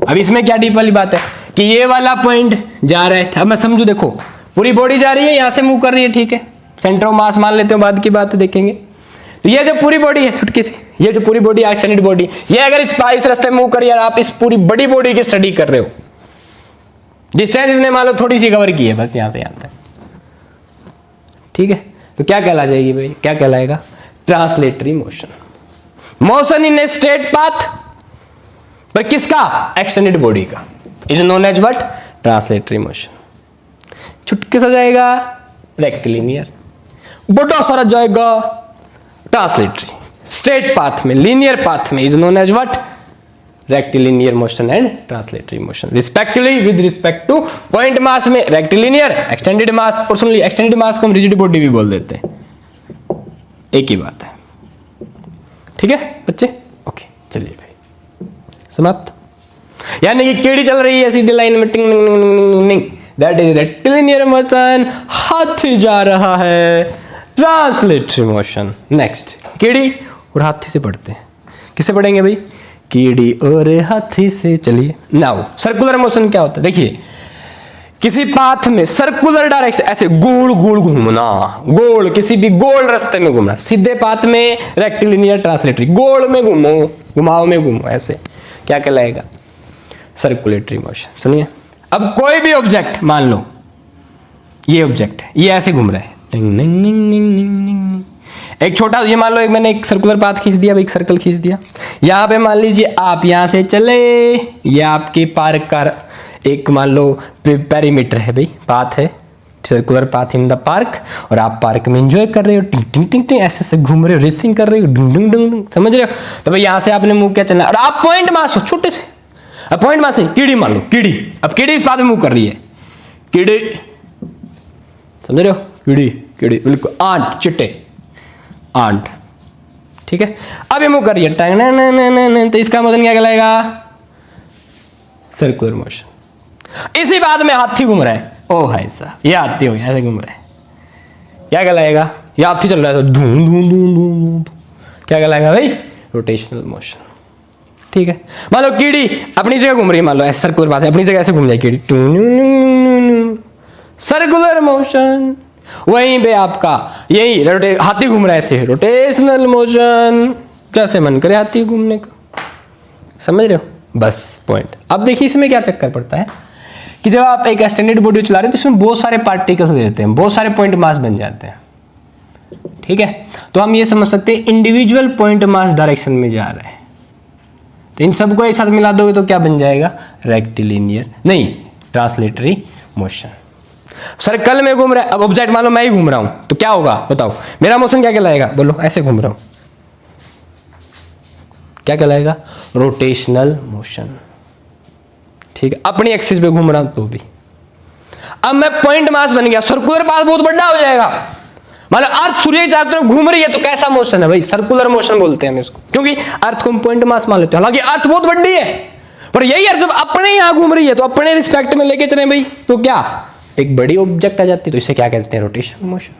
A: अब इसमें क्या डीप वाली बात है कि ये वाला पॉइंट जा रहा है, अब मैं समझू, देखो पूरी बॉडी जा रही है, यहां से मूव कर रही है, ठीक है, सेंटर ऑफ मास मान लेते हो, बाद की बात देखेंगे। तो ये जो पूरी बॉडी है छुटकी सी, ये जो पूरी बॉडी एक्सटेंडेड बॉडी, ये अगर इस रास्ते में मूव करिए, आप इस पूरी बड़ी बॉडी की स्टडी कर रहे हो, डिस्टेंस इसने मान लो थोड़ी सी कवर की है, बस यहां से यहां तक, ठीक है। तो क्या कहला जाएगी भाई, क्या कहलाएगा, translatory motion. Motion in a straight path, पर किसका, एक्सटेंडेड बॉडी का, is known as what, translatory motion. छुटके सा जाएगा रेक्टिलिनियर, बड़ा सारा जाएगा ट्रांसलेटरी। स्ट्रेट पाथ में, लीनियर पाथ में is known as what, rectilinear motion and translatory motion respectively with respect to point mass में रेक्टिलिनियर, एक्सटेंडेड मास, और सुन ली एक्सटेंडेड मास को हम रिजिड बॉडी भी बोल देते हैं, एक ही बात है, ठीक है बच्चे, ओके चलिए भाई समाप्त। यानी कि केड़ी चल रही है सीधी लाइन में, टिंग टिंग टिंग टिंग, दैट इज रेक्टिलिनियर मोशन, हाथी जा रहा है, ट्रांसलेटरी मोशन। नेक्स्ट कीड़ी और हाथी से पढ़ते हैं, किससे पढ़ेंगे भाई, कीड़ी और हाथी से। चलिए नाउ सर्कुलर मोशन क्या होता है, देखिए किसी पाथ में सर्कुलर डायरेक्शन, ऐसे गोल गोल घूमना, गोल किसी भी गोल रास्ते में घूमना, सीधे पाथ में रेक्टिलिनियर, ट्रांसलेटरी, गोल में घूमो, घुमाव में घूमो, ऐसे क्या कहलाएगा, सर्कुलेटरी मोशन। सुनिए अब कोई भी ऑब्जेक्ट, मान लो ये ऑब्जेक्ट है, ये ऐसे घूम रहा है, एक छोटा, ये मान लो एक मैंने एक सर्कुलर पाथ खींच दिया, एक सर्कल खींच दिया, यहां पे मान लीजिए आप यहां से चले, ये आपके पार्क का एक मान लो पेरीमीटर है भाई, पाथ है, circular path in the park, और आप पार्क में एंजॉय कर रहे हो, टिंग टिंग टिंग टिंग ऐसे से घूम रहे हो, रेसिंग कर रहे हो, डुंग डुंग डुंग, समझ रहे हो। तो भाई यहां से आपने मूव किया, चलना, और आप पॉइंट मास हो छोटे से, अब पॉइंट मास नहीं, कीड़ी मान लो, कीड़ी, अब कीड़ी इस पाथ में मूव कर रही है, कीड़ी, समझ रहे हो, कीड़ी कीड़ी बिल्कुल, आंट, चिट्टे आंट, ठीक है। अब ये मूव करिए, तो इसका मोशन क्या कहलाएगा, सर्कुलर मोशन। इसी बात में हाथी घूम रहा है, ओ भाई साहब ये हाथी हो गया, ऐसे घूम रहा है, क्या कहलाएगा, ये हाथी चल रहा है तो धूम धूम धूम धूम, क्या कहलाएगा भाई, रोटेशनल मोशन, ठीक है। मान लो कीड़ी अपनी जगह घूम रही है, मान लो ऐसे सर्कुलर बात है, अपनी जगह ऐसे घूम जाए कीड़ी, सर्कुलर मोशन। वहीं पे आपका यही हाथी घूम रहा है, ऐसे रोटेशनल मोशन, जैसे मन करे हाथी घूमने का, समझ रहे हो, बस पॉइंट। अब देखिए इसमें क्या चक्कर पड़ता है कि जब आप एक एक्सटेंडेड बॉडी चला रहे हो तो इसमें बहुत सारे पार्टिकल्स रहते हैं, बहुत सारे पॉइंट मास बन जाते हैं, ठीक है। तो हम ये समझ सकते हैं इंडिविजुअल पॉइंट मास डायरेक्शन में जा रहा है, तो इन सबको एक साथ मिला दोगे तो क्या बन जाएगा, रेक्टिलिनियर नहीं ट्रांसलेटरी मोशन। सर्कल में घूम रहा है, अब ऑब्जेक्ट मान लो मैं ही घूम रहा हूं तो क्या होगा बताओ, मेरा मोशन क्या कहलाएगा, बोलो ऐसे घूम रहा हूं क्या कहलाएगा, रोटेशनल मोशन। ठीक है, अपनी एक्सिस पे घूम रहा हूं तो भी। अब मैं पॉइंट मास बन गया, सर्कुलर पाथ बहुत बड़ा हो जाएगा। मतलब अर्थ सूर्य के चारों तरफ घूम रही है तो कैसा मोशन है भाई, सर्कुलर मोशन बोलते हैं हम इसको, क्योंकि अर्थ को हम पॉइंट मास मान लेते हैं। हालांकि अर्थ बहुत बड़ी है, पर यही अर्थ जब अपने यहां घूम रही है तो अपने रिस्पेक्ट में लेके चले भाई, तो क्या एक बड़ी ऑब्जेक्ट आ जाती है, तो इसे क्या कहते हैं, रोटेशनल मोशन।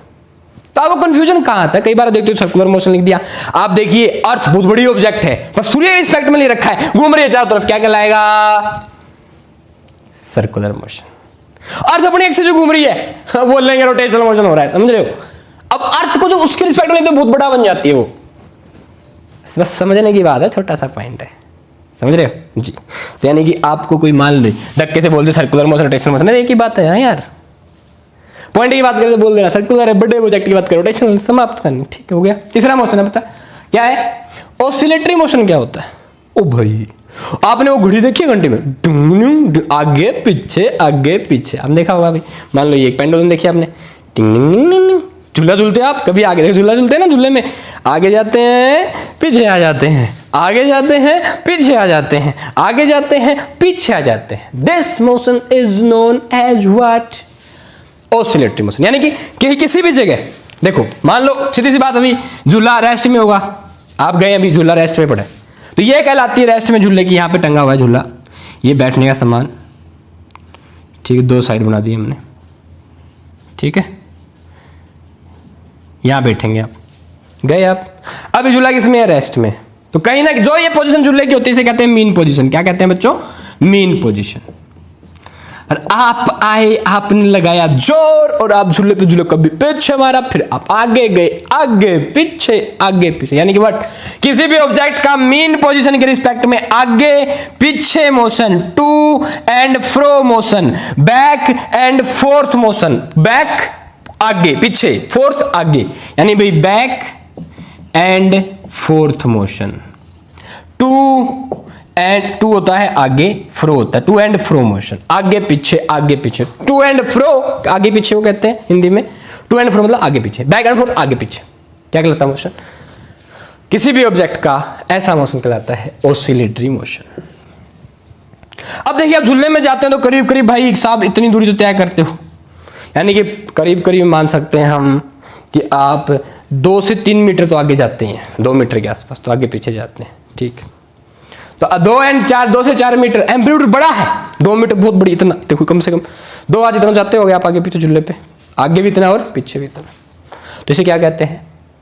A: तो आपको कंफ्यूजन कहां आता है, कई बार देखते हो सर्कुलर मोशन लिख दिया, आप देखिए अर्थ बहुत बड़ी ऑब्जेक्ट है पर सूर्य के रिस्पेक्ट में ले रखा है, घूम रही है चारों तरफ, क्या कहलाएगा, सर्कुलर मोशन। अर्थ अपनी एक्सिस पे घूम रही है बोल लेंगे रोटेशनल मोशन हो रहा है, समझ रहे हो। अब अर्थ को जो उसके रिस्पेक्ट में लेते बहुत बड़ा बन जाती है वो, बस समझने की बात है, छोटा सा पॉइंट है, समझ रहे हो जी। तो यानी कि आपको कोई मान ले धक्के से बोलते सर्कुलर मोशन रोटेशनल मोशन, एक ही बात है यार, पॉइंट की बात करके बोल देना सर्कुलर है, बड़े प्रोजेक्ट की बात करो रोटेशनल, समाप्त करनी, ठीक हो गया। तीसरा मोशन है, पता क्या है, ऑसिलेटरी मोशन। क्या होता है, ओ भाई आपने वो घड़ी देखी है घंटे में, डुंग आगे पीछे आगे पीछे, आपने देखा होगा भाई। मान लो ये एक पेंडुलम देखी आपने, टिंग झूला झूलते आप कभी, आगे देखो झूला झूलते हैं ना, झूले में आगे जाते हैं पीछे आ जाते हैं, आगे जाते हैं पीछे आ जाते हैं, आगे जाते हैं पीछे आ जाते हैं। This motion is known as what, oscillatory motion. यानी कि किसी भी जगह देखो, मान लो सीधी सी बात, अभी झूला रेस्ट में होगा, आप गए अभी झूला रेस्ट में पड़े, तो ये कहलाती है रेस्ट में झूले की, यहाँ पे टंगा हुआ है झूला, ये बैठने का सामान, ठीक है, दो साइड बना दी हमने, ठीक है, यहाँ बैठेंगे आप, गए आप, अब झूला किसमें है, रेस्ट में, तो कहीं ना जो ये पोजीशन झूले की होती है इसे कहते हैं मीन पोजीशन। क्या कहते हैं बच्चों, मीन पोजीशन। और आप आए, आपने लगाया जोर और आप झूले पे झूले कभी पीछे मारा, फिर आप आगे गए, आगे पीछे आगे पीछे, यानी कि व्हाट, किसी भी ऑब्जेक्ट का मीन पोजीशन के रिस्पेक्ट में आगे पीछे motion, to and fro motion, back and forth motion, back आगे पीछे, फोर्थ आगे, यानी भाई बैक एंड फोर्थ मोशन। टू होता है आगे, फ्रो होता है, टू एंड फ्रो मोशन, आगे पीछे, टू एंड फ्रो आगे पीछे वो कहते हैं हिंदी में, टू एंड फ्रो मतलब आगे पीछे, बैक एंड फोर्थ आगे पीछे, क्या कहलाता है मोशन, किसी भी ऑब्जेक्ट का ऐसा मोशन कहलाता है ऑसिलेटरी मोशन। अब देखिए आप झूले में जाते हैं तो करीब करीब भाई साहब इतनी दूरी तो तय करते हो, यानी कि करीब करीब मान सकते हैं हम कि आप 2 से 3 मीटर तो आगे जाते हैं, 2 मीटर के आसपास तो आगे पीछे जाते हैं, ठीक है। तो 2 से 4 मीटर एम्पलीट्यूड बड़ा है, 2 मीटर बहुत बड़ी, इतना देखो कम से कम 2 आज इतना जाते हो आप आगे पीछे झूले पे, आगे भी इतना और पीछे भी इतना, तो इसे क्या कहते हैं,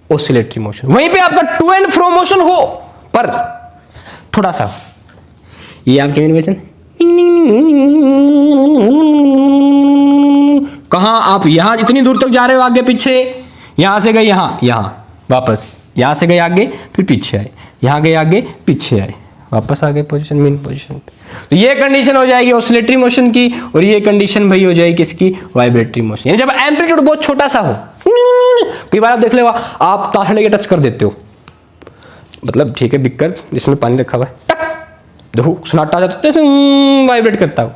A: ऑसिलेटरी मोशन। वहीं पे आपका टू एंड फ्रो मोशन हो पर थोड़ा सा, ये आपकी एनिमेशन कहां, आप यहां इतनी दूर तक जा रहे हो आगे पीछे, यहां से गए यहां वापस, यहां से गए आगे फिर पीछे आए, यहां गए आगे पीछे आए, वापस आ गए पोजीशन, मीन पोजीशन पे। तो ये कंडीशन हो जाएगी ऑसिलेटरी मोशन की, और ये कंडीशन भाई हो जाएगी किसकी, वाइब्रेटरी मोशन। यानी जब एम्पलीट्यूड बहुत छोटा सा हो, कई बार आप देख लो आप ताशड़े के टच कर देते हो, मतलब ठीक है बिकर जिसमें पानी रखा हुआ है, टक देखो सन्नाटा आ जाता है, वाइब्रेट करता हो,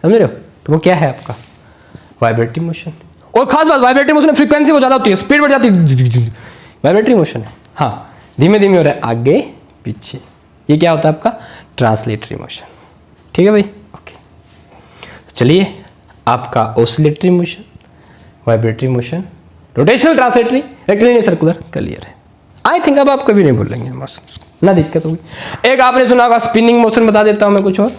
A: समझ रहे हो, तो वो क्या है आपका वाइब्रेटरी मोशन। और खास बात वाइब्रेटरी मोशन में फ्रीक्वेंसी बहुत ज्यादा होती है, स्पीड बढ़ जाती है, वाइब्रेटरी मोशन है। हाँ धीमे धीमे हो रहा है आगे पीछे, ये क्या होता है आपका ट्रांसलेटरी मोशन, ठीक है भाई, ओके। चलिए आपका oscillatory motion, vibratory motion, rotational, translatory, rectilinear, circular clear है। आई थिंक अब आप कभी नहीं भूलेंगे मोशन, ना दिक्कत होगी। एक आपने सुना होगा स्पिनिंग मोशन, बता देता हूं मैं कुछ और।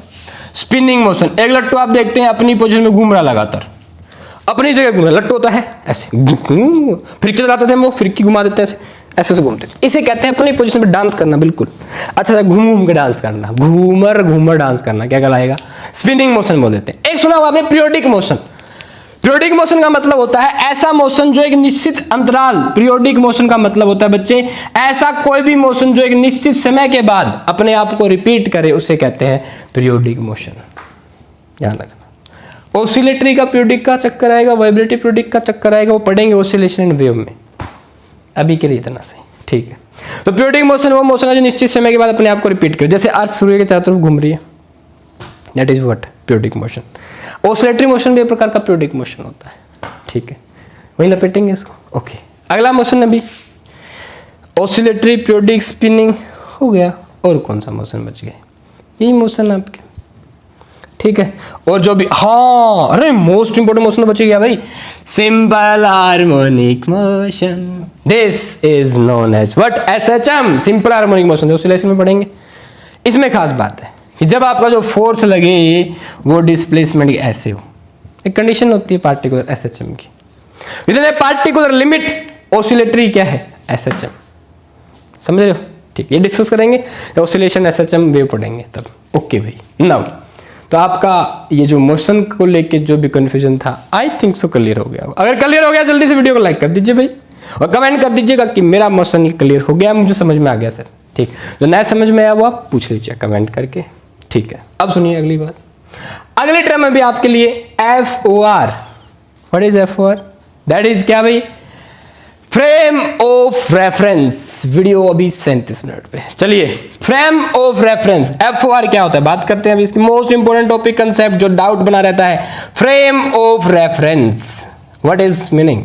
A: स्पिनिंग मोशन, एक लट्टू आप देखते हैं अपनी पोजीशन में घूम रहा लगातार, अपनी जगह घूम रहा, लट्टू होता है ऐसे, फिरकी लगाते थे हम, वो फिरकी घुमा देते हैं ऐसे घूमते, इसे कहते हैं अपनी पोजीशन पे डांस करना, बिल्कुल अच्छा घूम घूम के डांस करना, घूमर घूमर डांस करना, क्या कहलाएगा, स्पिनिंग मोशन बोल देते हैं। एक सुना हुआ आपने पीरियोडिक मोशन। पीरियोडिक मोशन का मतलब होता है ऐसा मोशन जो एक निश्चित अंतराल, पीरियोडिक मोशन का मतलब होता है बच्चे ऐसा कोई भी मोशन जो एक निश्चित समय के बाद अपने आप को रिपीट करे, उसे कहते हैं पीरियोडिक मोशन, ध्यान रखना। ऑसिलेटरी का पीरियोडिक का चक्कर आएगा, वाइब्रेटरी पीरियोडिक का चक्कर आएगा, वो पढ़ेंगे ऑसिलेशन एंड वेव में, अभी के लिए इतना सही, ठीक है। तो पीरियोडिक मोशन वो मोशन है जो निश्चित समय के बाद अपने आप को रिपीट करे, जैसे अर्थ सूर्य के चारों तरफ घूम रही है, that is what periodic motion. Oscillatory motion भी एक प्रकार का पीरियोडिक मोशन होता है, ठीक है, वही लपेटेंगे इसको। ओके, अगला मोशन अभी ऑसिलेटरी, पीरियोडिक, स्पिनिंग हो गया, और कौन सा मोशन बच गया? यही मोशन आपके, ठीक है। और जो भी, हाँ अरे मोस्ट इंपोर्टेंट मोशन बच गया भाई, simple harmonic motion, this is known as what? SHM, simple harmonic motion, जो ऑसिलेशन में पढ़ेंगे। इसमें खास बात है कि जब आपका जो फोर्स लगे वो डिस्प्लेसमेंट ऐसे हो, एक कंडीशन होती है पार्टिकुलर एसएचएम की, within a particular limit oscillatory क्या है? एसएचएम, समझ रहे हो? ठीक, ये डिस्कस करेंगे, ऑसिलेशन एसएचएम वेव पढ़ेंगे तब। ओके भाई, नाउ तो आपका ये जो मोशन को लेके जो भी कंफ्यूजन था, आई थिंक सो क्लियर हो गया। अगर क्लियर हो गया जल्दी से वीडियो को लाइक कर दीजिए भाई, और कमेंट कर दीजिएगा कि मेरा मोशन क्लियर हो गया, मुझे समझ में आ गया सर। ठीक, जो नया समझ में आया वो आप पूछ लीजिए कमेंट करके, ठीक है। अब सुनिए अगली बात, अगले टर्म में भी आपके लिए FOR। What is FOR? That is क्या भाई? Frame of reference. वीडियो अभी 37 मिनट पे, चलिए फ्रेम ऑफ रेफरेंस, FOR क्या होता है बात करते हैं अभी इसकी। मोस्ट इंपोर्टेंट टॉपिक कंसेप्ट जो डाउट बना रहता है, frame of reference, what is meaning?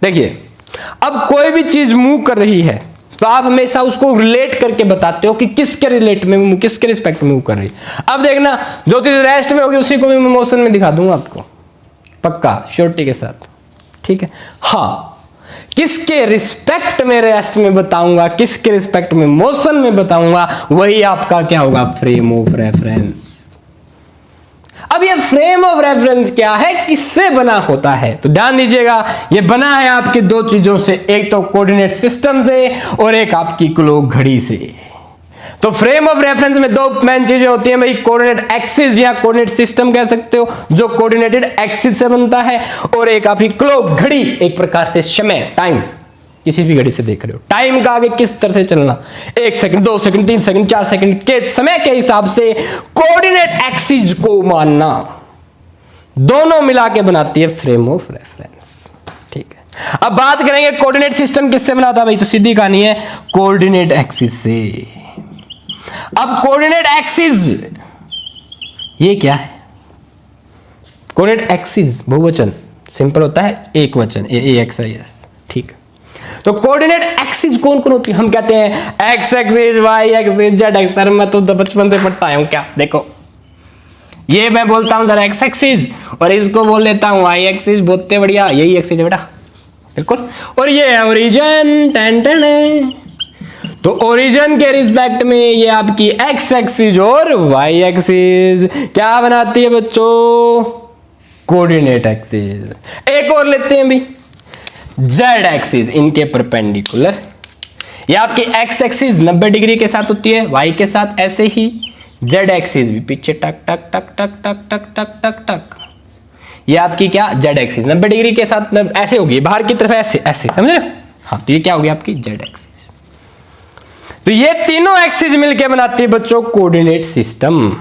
A: देखिए, अब कोई भी चीज मूव कर रही है तो आप हमेशा उसको रिलेट करके बताते हो कि किसके रिलेट में, किसके रिस्पेक्ट में मूव कर रही है। अब देखना, जो चीज रेस्ट में होगी उसी को भी मैं मोशन में दिखा दूंगा आपको, पक्का श्योरिटी के साथ, ठीक है। हाँ, किसके रिस्पेक्ट में रेस्ट में बताऊंगा, किसके रिस्पेक्ट में मोशन में बताऊंगा, वही आपका क्या होगा? Frame of reference. अब ये फ्रेम ऑफ रेफरेंस क्या है, किससे बना होता है? तो ध्यान दीजिएगा, ये बना है आपकी दो चीजों से, एक तो कोऑर्डिनेट सिस्टम से और एक आपकी क्लॉक घड़ी से। तो फ्रेम ऑफ रेफरेंस में दो मेन चीजें होती हैं भाई, कोऑर्डिनेट एक्सिस या कोऑर्डिनेट सिस्टम कह सकते हो, जो कोऑर्डिनेटेड एक्सिस से बनता है, और एक आपकी क्लॉक घड़ी, एक प्रकार से समय, टाइम, किसी भी घड़ी से देख रहे हो टाइम का आगे किस तरह से चलना, 1 सेकंड 2 सेकंड 3 सेकंड 4 सेकंड के समय के हिसाब से कोऑर्डिनेट एक्सिस को मानना, दोनों मिला के बनाती है फ्रेम ऑफ रेफरेंस, ठीक है। अब बात करेंगे कोऑर्डिनेट सिस्टम किससे बनाता है भाई, तो सीधी कहानी है कोऑर्डिनेट एक्सिस से। अब कोऑर्डिनेट एक्सिस ये क्या है? कोऑर्डिनेट एक्सिस बहुवचन, सिंपल होता है एक वचन, AXIS, ठीक है। तो कोऑर्डिनेट एक्सिस कौन कौन होती है? हम कहते हैं X axis, Y axis, Z axis. Sir मैं तो बचपन से पढ़ता आया हूं, क्या देखो ये मैं बोलता हूं सर एक्स एक्सिस, और इसको बोल देता हूं वाई एक्सिस, बहुत बढ़िया, यही एक्सिस है बेटा, बिल्कुल। और ये है ओरिजिन, टेन। तो ओरिजिन के रिस्पेक्ट में ये आपकी एक्स एक्सिस और वाई एक्सिस क्या बनाती है बच्चों? Coordinate axis. एक और लेते हैं भी, जेड एक्सिस, इनके परपेंडिकुलर, ये आपकी एक्स एक्सिस 90 डिग्री के साथ होती है, वाई के साथ ऐसे ही, जेड एक्सिस भी पीछे टक टक टक टक टक टक टक टक टक, ये आपकी क्या? जेड एक्सिस 90 डिग्री के साथ ऐसे होगी, बाहर की तरफ ऐसे ऐसे, समझ रहे हो? हाँ, तो ये क्या होगी आपकी? Z axis. तो ये तीनों एक्सिस मिलकर बनाती है बच्चों कोऑर्डिनेट सिस्टम,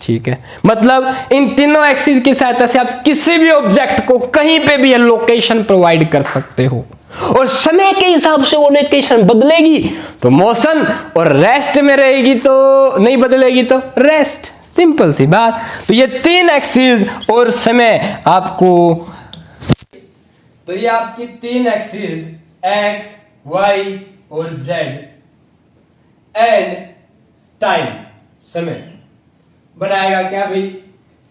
A: ठीक है। मतलब इन तीनों एक्सिस की सहायता से आप किसी भी ऑब्जेक्ट को कहीं पे भी लोकेशन प्रोवाइड कर सकते हो, और समय के हिसाब से वो लोकेशन बदलेगी तो मोशन, और रेस्ट में रहेगी तो नहीं बदलेगी तो रेस्ट, सिंपल सी बात। तो ये तीन एक्सिस और समय आपको, तो ये आपकी तीन एक्सिस एक्स, वाई और जेड एंड टाइम, समय, बनाएगा क्या भाई?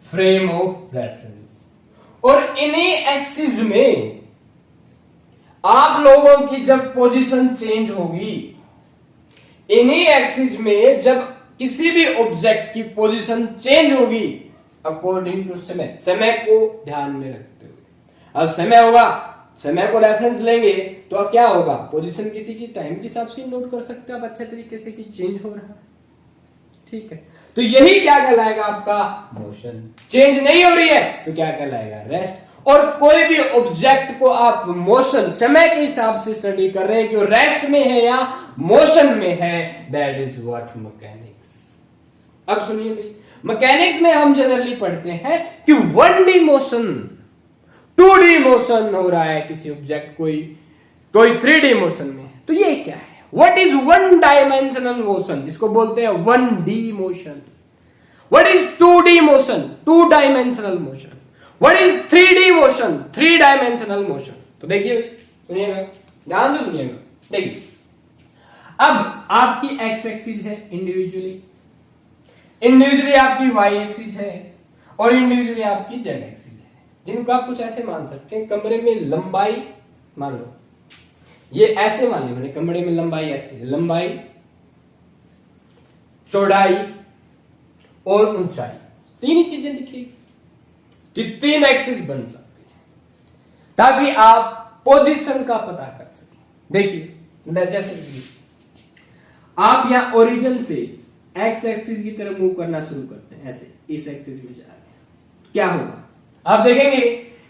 A: Frame of reference. और इन्हीं एक्सिस में आप लोगों की जब पोजीशन चेंज होगी, इन्हीं एक्सिस में जब किसी भी ऑब्जेक्ट की पोजीशन चेंज होगी अकॉर्डिंग टू समय, समय को ध्यान में रखते हुए। अब समय होगा, समय को रेफरेंस लेंगे तो अब क्या होगा? पोजीशन किसी की टाइम के हिसाब से नोट कर सकते हो आप अच्छे तरीके से कि चेंज हो रहा है, ठीक है। तो यही क्या कहलाएगा आपका? मोशन। चेंज नहीं हो रही है तो क्या कहलाएगा? रेस्ट। और कोई भी ऑब्जेक्ट को आप मोशन, समय के हिसाब से स्टडी कर रहे हैं कि वो रेस्ट में है या मोशन में है, दैट इज व्हाट मैकेनिक्स। अब सुनिए भाई, मैकेनिक्स में हम जनरली पढ़ते हैं कि 1D मोशन, 2D मोशन हो रहा है किसी ऑब्जेक्ट, कोई 3D मोशन में, तो ये क्या है? What is one dimensional motion? इसको बोलते हैं 1D motion. What is 2D motion? 2 dimensional motion. What is 3D motion? 3 dimensional motion. तो देखिए, सुनिएगा, ध्यान से सुनिएगा। देखिए, अब आपकी एक्स एक्सिस है इंडिविजुअली आपकी वाई एक्सिस है और इंडिविजुअली आपकी जेड एक्सिस है, जिनको आप कुछ ऐसे मान सकते हैं। कमरे में लंबाई मान लो, ये ऐसे मान लो, मैंने कमरे में लंबाई ऐसे, लंबाई, चौड़ाई और ऊंचाई, 3 ही चीजें दिखेगी। 3 एक्सिस बन सकती है ताकि आप पोजीशन का पता कर सकें। देखिए, जैसे आप यहां ओरिजिन से एक्स एक्सिस की तरफ मूव करना शुरू करते हैं, ऐसे इस एक्सिस में जा रहे हैं, क्या होगा? आप देखेंगे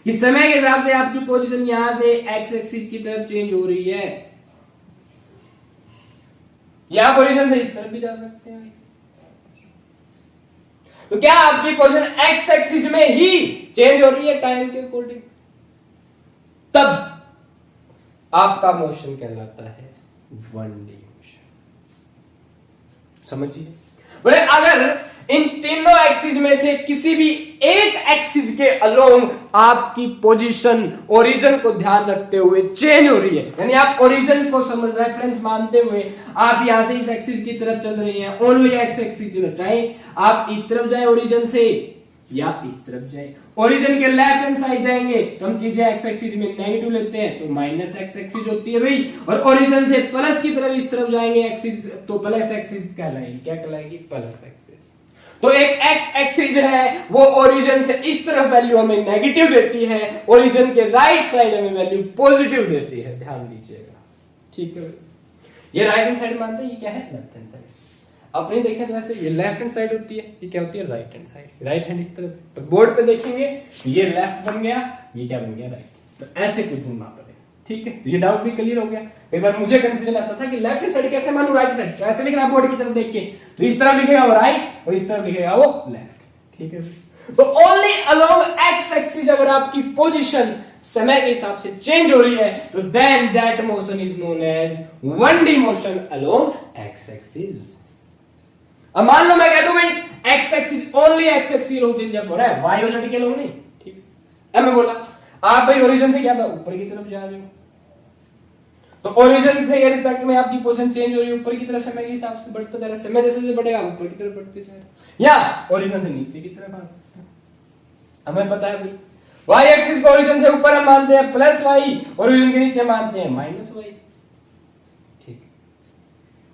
A: कि समय के हिसाब से आपकी पोजीशन यहां से एक्स एक्सिस की तरफ चेंज हो रही है। यहां पोजीशन से इस तरफ भी जा सकते हैं। तो क्या आपकी पोजीशन एक्स एक्सिस में ही चेंज हो रही है टाइम के अकॉर्डिंग? तब आपका मोशन कहलाता है 1D मोशन। समझिए, बोले अगर इन तीनों एक्सिस में से किसी भी एक एक्सिस के अलोंग आपकी पोजीशन ओरिजिन को ध्यान रखते हुए चेंज हो रही है, यानी आप ओरिजिन को समझ रेफरेंस मानते हुए आप यहां से इस एक्सिस की तरफ चल रहे हैं, ओनली एक्स एक्सिस, चाहे आप इस तरफ जाए ओरिजिन से या इस तरफ जाए। ओरिजिन के लेफ्ट हैंड साइड जाएंगे तो हम चीजें एक्स एक्सिस में नेगेटिव लेते हैं, तो माइनस एक्स एक्सिस होती है भाई, और ओरिजिन से प्लस की तरफ इस तरफ जाएंगे एक्सिस, तो प्लस एक्सिस कहलाएगी। क्या कहलाएगी? Plus axis. तो एक एक्स एक्सिस है वो ओरिजिन से इस तरफ वैल्यू हमें नेगेटिव देती है, ओरिजिन के राइट साइड हमें वैल्यू पॉजिटिव देती है। ध्यान दीजिएगा, ठीक है? ये राइट हैंड साइड मानते हैं, ये क्या है? Left hand side. अपनी देखें तो वैसे ये लेफ्ट हैंड साइड होती है, ये क्या होती है? Right hand side. Right hand इस तरफ, तो बोर्ड पे देखेंगे ये लेफ्ट बन गया, ये क्या बन गया? राइट। तो ऐसे कुछ माप रहे, ठीक है? तो ये डाउट भी क्लियर हो गया। एक बार मुझे कंफ्यूजन आता था कि लेफ्ट हैंड साइड कैसे मानूं, राइट साइड? तो ऐसे लिखना बोर्ड की तरफ देख के, तो इस तरफ लिखेगा वो राइट और इस तरफ लिखेगा वो लेफ्ट, ठीक है? तो ओनली अलोंग एक्स एक्सिस अगर आपकी पोजीशन समय के हिसाब से चेंज हो रही है, तो then that motion is known as 1D motion along X axis. अब मान लो मैं कह दूं भाई X axis, only X axis लोग चेंज हो रहा है, वाई और जेड के लोग नहीं, ठीक है? अब मैं बोला आप भाई ओरिजिन से क्या था? ऊपर की तरफ जा रहे हो, तो ओरिजिन से ये रिस्पेक्ट में आपकी पोजीशन चेंज हो रही है, ऊपर की तरफ समय के हिसाब से बढ़ता जा रहा है। समय जैसे जैसे बढ़ेगा ऊपर की तरफ बढ़ते जा रहे हैं, या ओरिजिन से नीचे की तरफ आ सकते हैं। हमें पता है भाई वाई एक्सिस को ओरिजिन से ऊपर हम मानते हैं प्लस वाई, ओरिजिन के नीचे मानते हैं माइनस वाई, ठीक?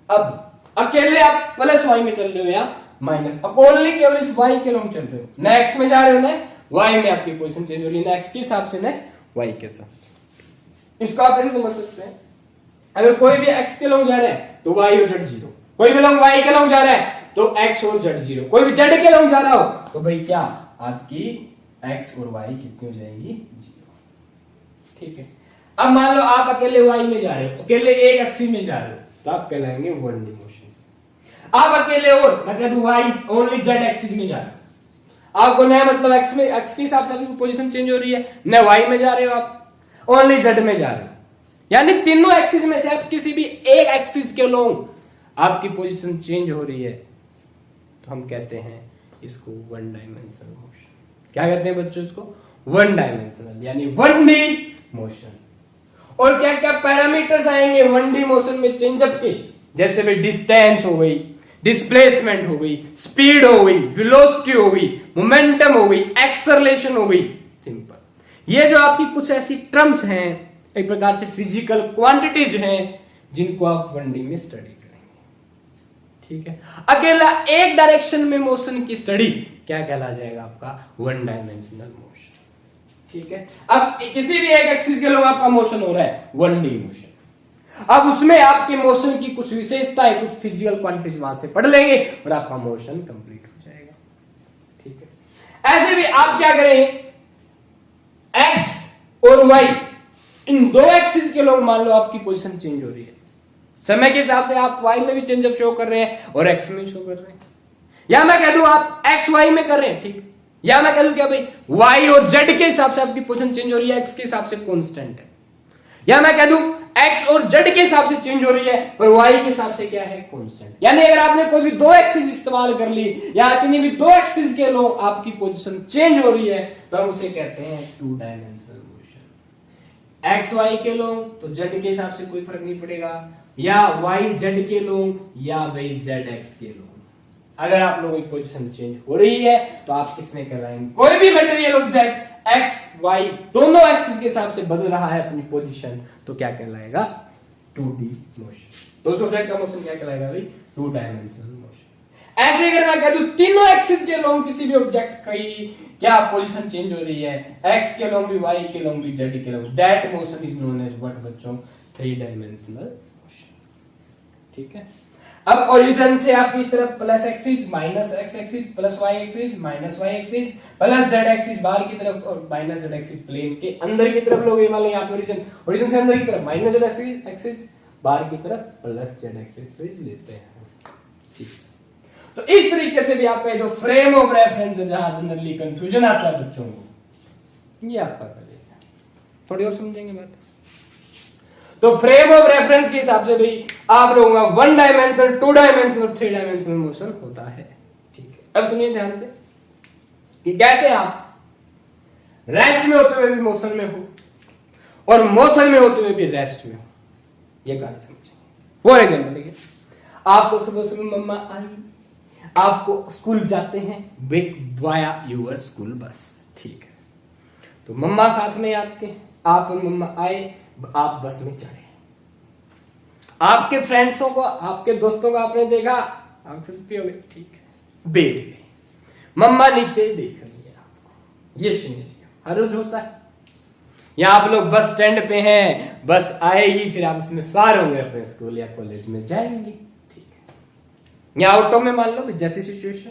A: अब अकेले आप प्लस वाई में चल रहे हो या माइनस, अब ओनली केवल इस वाई के लोग चल रहे हो, ना एक्स में जा रहे हो ना वाई में, आपकी पोजीशन चेंज हो रही है ना एक्स के हिसाब से ना वाई के साथ। इसको आप ऐसे समझ सकते हैं, अगर कोई भी एक्स के लोग जा रहे हैं तो वाई और जेड 0, कोई भी लोग वाई के लोग जा रहे हैं तो एक्स और जेड 0, कोई भी जेड के लोग जा रहा हो तो भाई क्या आपकी एक्स और वाई कितनी हो जाएगी? 0, ठीक है? अब मान लो आप अकेले वाई में जा रहे हो, अकेले एक एक्सिस में जा रहे हो, तो आप कहलाएंगे 1D मोशन। आप अकेले और मैं कह दूं वाई ओनली जेड एक्सिस में जा रहे हो, आपको नया मतलब एक्स में, एक्स के हिसाब से आपकी पोजीशन चेंज हो रही है, न वाई में जा रहे हो आप, ओनली जेड में जा रहे हो, यानी तीनों एक्सिस में से आप किसी भी एक एक्सिस के लोग आपकी पोजीशन चेंज हो रही है, तो हम कहते हैं इसको 1 डायमेंशनल मोशन। क्या कहते हैं बच्चों? इसको 1 डायमेंशनल यानी 1D मोशन। और क्या क्या पैरामीटर्स आएंगे 1D मोशन में चेंजअप के? जैसे भाई डिस्टेंस हो गई, डिस्प्लेसमेंट हो गई, स्पीड हो गई, वेलोसिटी हो गई, मोमेंटम हो गई, एक्सेलरेशन हो गई। सिंपल। ये जो आपकी कुछ ऐसी टर्म्स हैं, एक प्रकार से फिजिकल क्वांटिटीज हैं, जिनको आप 1D में स्टडी करेंगे, ठीक है? अकेला एक डायरेक्शन में मोशन की स्टडी क्या कहला जाएगा? आपका 1 डायमेंशनल मोशन, ठीक है? अब किसी भी एक एक्सिस के लोग आपका मोशन हो रहा है 1D मोशन, अब उसमें आपके मोशन की कुछ विशेषताएं, कुछ फिजिकल क्वांटिटीज वहां से पढ़ लेंगे और आपका मोशन कंप्लीट हो जाएगा, ठीक है? ऐसे भी आप क्या करें, एक्स और वाई इन दो एक्सिस के लोग मान लो आपकी पोजीशन चेंज हो रही है, समय के हिसाब से आप वाई में भी चेंजअप शो कर रहे हैं और एक्स में शो कर रहे हैं, या मैं कह दूं आप एक्स वाई में कर रहे हैं, ठीक? या मैं कह दूं क्या भाई वाई और जेड के हिसाब से आपकी पोजीशन चेंज हो रही है, एक्स के हिसाब से कांस्टेंट है, या मैं कह दूं एक्स और जेड के हिसाब से चेंज हो रही है पर वाई के हिसाब से क्या है, कांस्टेंट। यानी अगर आपने कोई भी दो एक्सिस इस्तेमाल कर ली या किन्हीं भी दो एक्सिस के लो आपकी पोजीशन चेंज हो रही है तो हम उसे कहते हैं two dimensional motion. X Y के लो तो जेड के हिसाब से कोई फर्क नहीं पड़ेगा, या वाई जेड के लो या भाई जेड एक्स के लो, अगर आप लोगों की पोजीशन चेंज हो रही है तो आप किसमें कहलाएंगे, कोई भी मटेरियल ऑब्जेक्ट एक्स वाई दोनों एक्सिस के हिसाब से बदल रहा है अपनी पोजीशन तो क्या कहलाएगा, 2D मोशन। तो उस ऑब्जेक्ट का मोशन क्या कहलाएगा भाई, टू डायमेंशनल मोशन। ऐसे अगर मैं कह दूं तीनों एक्सिस के लोग किसी भी ऑब्जेक्ट की क्या पोजीशन चेंज हो रही है, एक्स के लोग भी, वाई के लोग भी, जेड के लोग, that motion is known as what बच्चों, 3 डायमेंशनल मोशन। ठीक है, अब ओरिजिन से आप इस तरफ plus axis minus X axis plus Y axis minus Y axis plus Z axis बाहर की तरफ और माइनस जेड एक्सिस प्लेन के अंदर की तरफ लोग, ये मान लो यहाँ पे ओरिजिन से अंदर की तरफ माइनस जेड एक्सिस बाहर की तरफ प्लस जेड एक्सिस लेते हैं। ठीक, तो इस तरीके से भी आपका जो फ्रेम ऑफ रेफरेंस है जहां जनरली कंफ्यूजन आता है बच्चों को, ये आपका कर लेगा। थोड़ी और समझेंगे बात। तो फ्रेम ऑफ रेफरेंस के हिसाब से भी आप लोगों का 1 डायमेंशनल 2 डायमेंशनल और 3 डायमेंशनल मोशन होता है। ठीक है, अब सुनिए ध्यान से कि कैसे आप रेस्ट में होते हुए भी मोशन में हो और मोशन में होते हुए भी रेस्ट में हो, ये कहानी समझेंगे। फॉर एग्जाम्पल देखिए, आपको सुबह सुबह मम्मा आई, आपको स्कूल जाते हैं with via your school bus. ठीक है, तो मम्मा साथ में आपके, आप और मम्मा आए, आप बस में चढ़े, आपके फ्रेंड्सों को, आपके दोस्तों को आपने देखा, आप खुश भी हो गए। ठीक है, बैठ गए, मम्मा नीचे देख रही है आपको, ये सिनेरियो हर रोज होता है। या आप लोग बस स्टैंड पे हैं, बस आएगी, फिर आप इसमें सवार होंगे, अपने स्कूल या कॉलेज में जाएंगे। ठीक है, या ऑटो में मान लो जैसी सिचुएशन।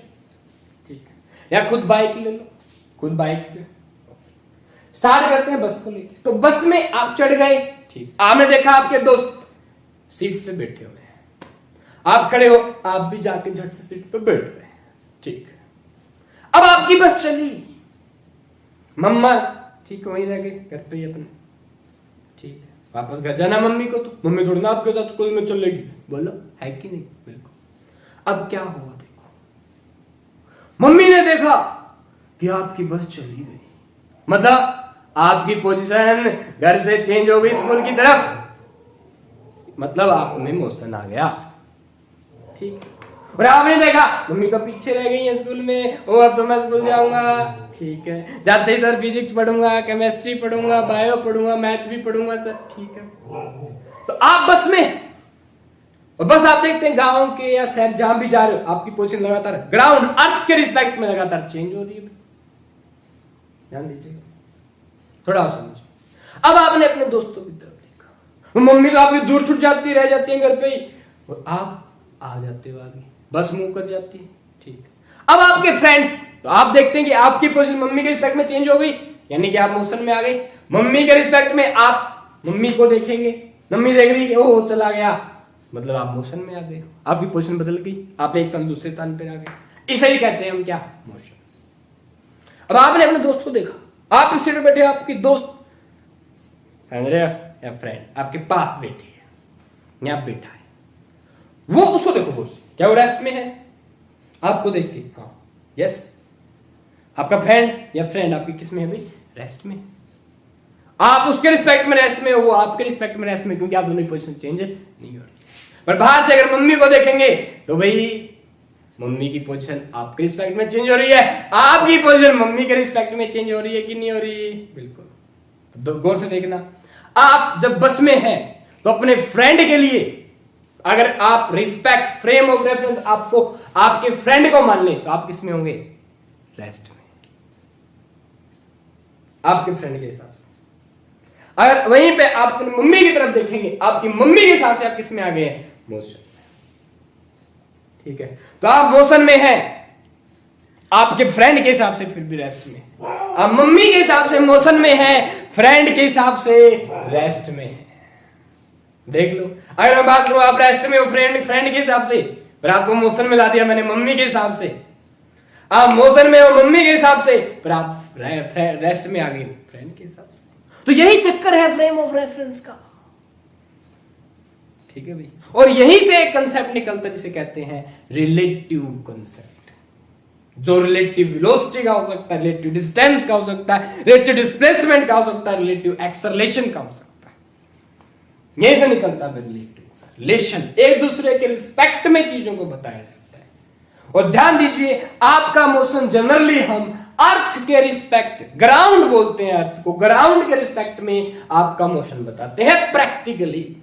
A: ठीक है, या खुद बाइक ले लो, खुद बाइक पे स्टार्ट करते हैं बस को लेकर। तो बस में आप चढ़ गए, ठीक, आपने देखा आपके दोस्त सीट्स पे बैठे हुए हैं, आप खड़े हो, आप भी जाके झट से सीट पे बैठ गए। ठीक, अब आपकी बस चली, मम्मा ठीक वहीं रह गए घर पे ही अपने। ठीक है, वापस घर जाना मम्मी को, तो मम्मी थोड़ी ना आपके साथ स्कूल में चलेगी, बोलो है कि नहीं, बिल्कुल। अब क्या हुआ देखो, मम्मी ने देखा कि आपकी बस चली गई, मतलब आपकी पोजीशन घर से चेंज हो गई स्कूल की तरफ, मतलब आप में मोशन आ गया। ठीक, और आपने देखा मम्मी तो पीछे रह गई है स्कूल में, और अब तो मैं स्कूल जाऊंगा। ठीक है, जाते ही सर फिजिक्स पढ़ूंगा, केमिस्ट्री पढ़ूंगा, बायो पढ़ूंगा, मैथ भी पढ़ूंगा सर। ठीक है, तो आप बस में, और बस आप देखते हैं गांव के या शहर जहां भी जा रहे हो, आपकी पोजीशन लगातार ग्राउंड अर्थ के रिस्पेक्ट में लगातार चेंज हो रही है। ध्यान दीजिएगा, थोड़ा समझिए। अब आपने अपने दोस्तों की तरफ देखा, मम्मी तो आपकी दूर छूट जाती, रह जाती है घर पे ही, और आप आ जाते हो आगे, बस मूव कर जाती है। ठीक, अब आपके फ्रेंड्स, तो आप देखते हैं कि आपकी पोजीशन मम्मी के रिस्पेक्ट में चेंज हो गई, यानी कि आप मोशन में आ गए। मम्मी के रिस्पेक्ट में आप मम्मी को देखेंगे, मम्मी देख रही है ओह चला गया, मतलब आप मोशन में आ गए, आपकी पोजीशन बदल गई, आप एक स्थान दूसरे स्थान पर आ गए। इसे ही कहते हैं हम क्या, मोशन। अब आपने अपने दोस्त को देखा, आप इस सीट पे बैठे, आपकी दोस्त समझ रहे हो या फ्रेंड आपके पास बैठी है या बैठा है, वो उसको देखो बोस, क्या वो रेस्ट में है आपको देख के, हाँ यस, आपका फ्रेंड या फ्रेंड आपकी किस में है भाई, रेस्ट में। आप उसके रिस्पेक्ट में रेस्ट में हो, वो आपके रिस्पेक्ट में रेस्ट में, क्योंकि आप दोनों की पोजीशन चेंज नहीं हो रही। पर बाहर से अगर मम्मी को देखेंगे तो भाई मम्मी की पोजीशन आपके रिस्पेक्ट में चेंज हो रही है, आपकी पोजीशन मम्मी के रिस्पेक्ट में चेंज हो रही है कि नहीं हो रही, बिल्कुल। तो गौर से देखना, आप जब बस में हैं तो अपने फ्रेंड के लिए अगर आप रिस्पेक्ट फ्रेम ऑफ रेफरेंस आपको आपके फ्रेंड को मान लें तो आप किस में होंगे, रेस्ट में, आपके फ्रेंड के हिसाब से। अगर वहीं पे आप अपनी मम्मी की तरफ देखेंगे, आपकी मम्मी के हिसाब से आप किस में आ गए हैं, मोशन। ठीक है, तो आप मोशन में हैं, आपके फ्रेंड के हिसाब से फिर भी रेस्ट में, आप मम्मी के हिसाब से मोशन में हैं, फ्रेंड के हिसाब से रेस्ट में है। देख लो, अगर मैं बात करूं आप रेस्ट में हो फ्रेंड के हिसाब से, पर आपको मोशन में ला दिया मैंने मम्मी के हिसाब से, आप मोशन में हो मम्मी के हिसाब से, पर आप रेस्ट में आ गए फ्रेंड के हिसाब से। तो यही चक्कर है फ्रेम ऑफ रेफरेंस का, ठीक है भाई। और यहीं से एक कंसेप्ट निकलता है जिसे कहते हैं रिलेटिव कंसेप्ट, जो रिलेटिव वेलोसिटी का हो सकता है, रिलेटिव डिस्टेंस का हो सकता है, रिलेटिव डिस्प्लेसमेंट का हो सकता है, रिलेटिव एक्सेलरेशन का हो सकता है। यहीं से निकलता है रिलेटिव रिलेशन, एक दूसरे के रिस्पेक्ट में चीजों को बताया जाता है। और ध्यान दीजिए, आपका मोशन जनरली हम अर्थ के रिस्पेक्ट, ग्राउंड बोलते हैं अर्थ को, ग्राउंड के रिस्पेक्ट में आपका मोशन बताते हैं प्रैक्टिकली।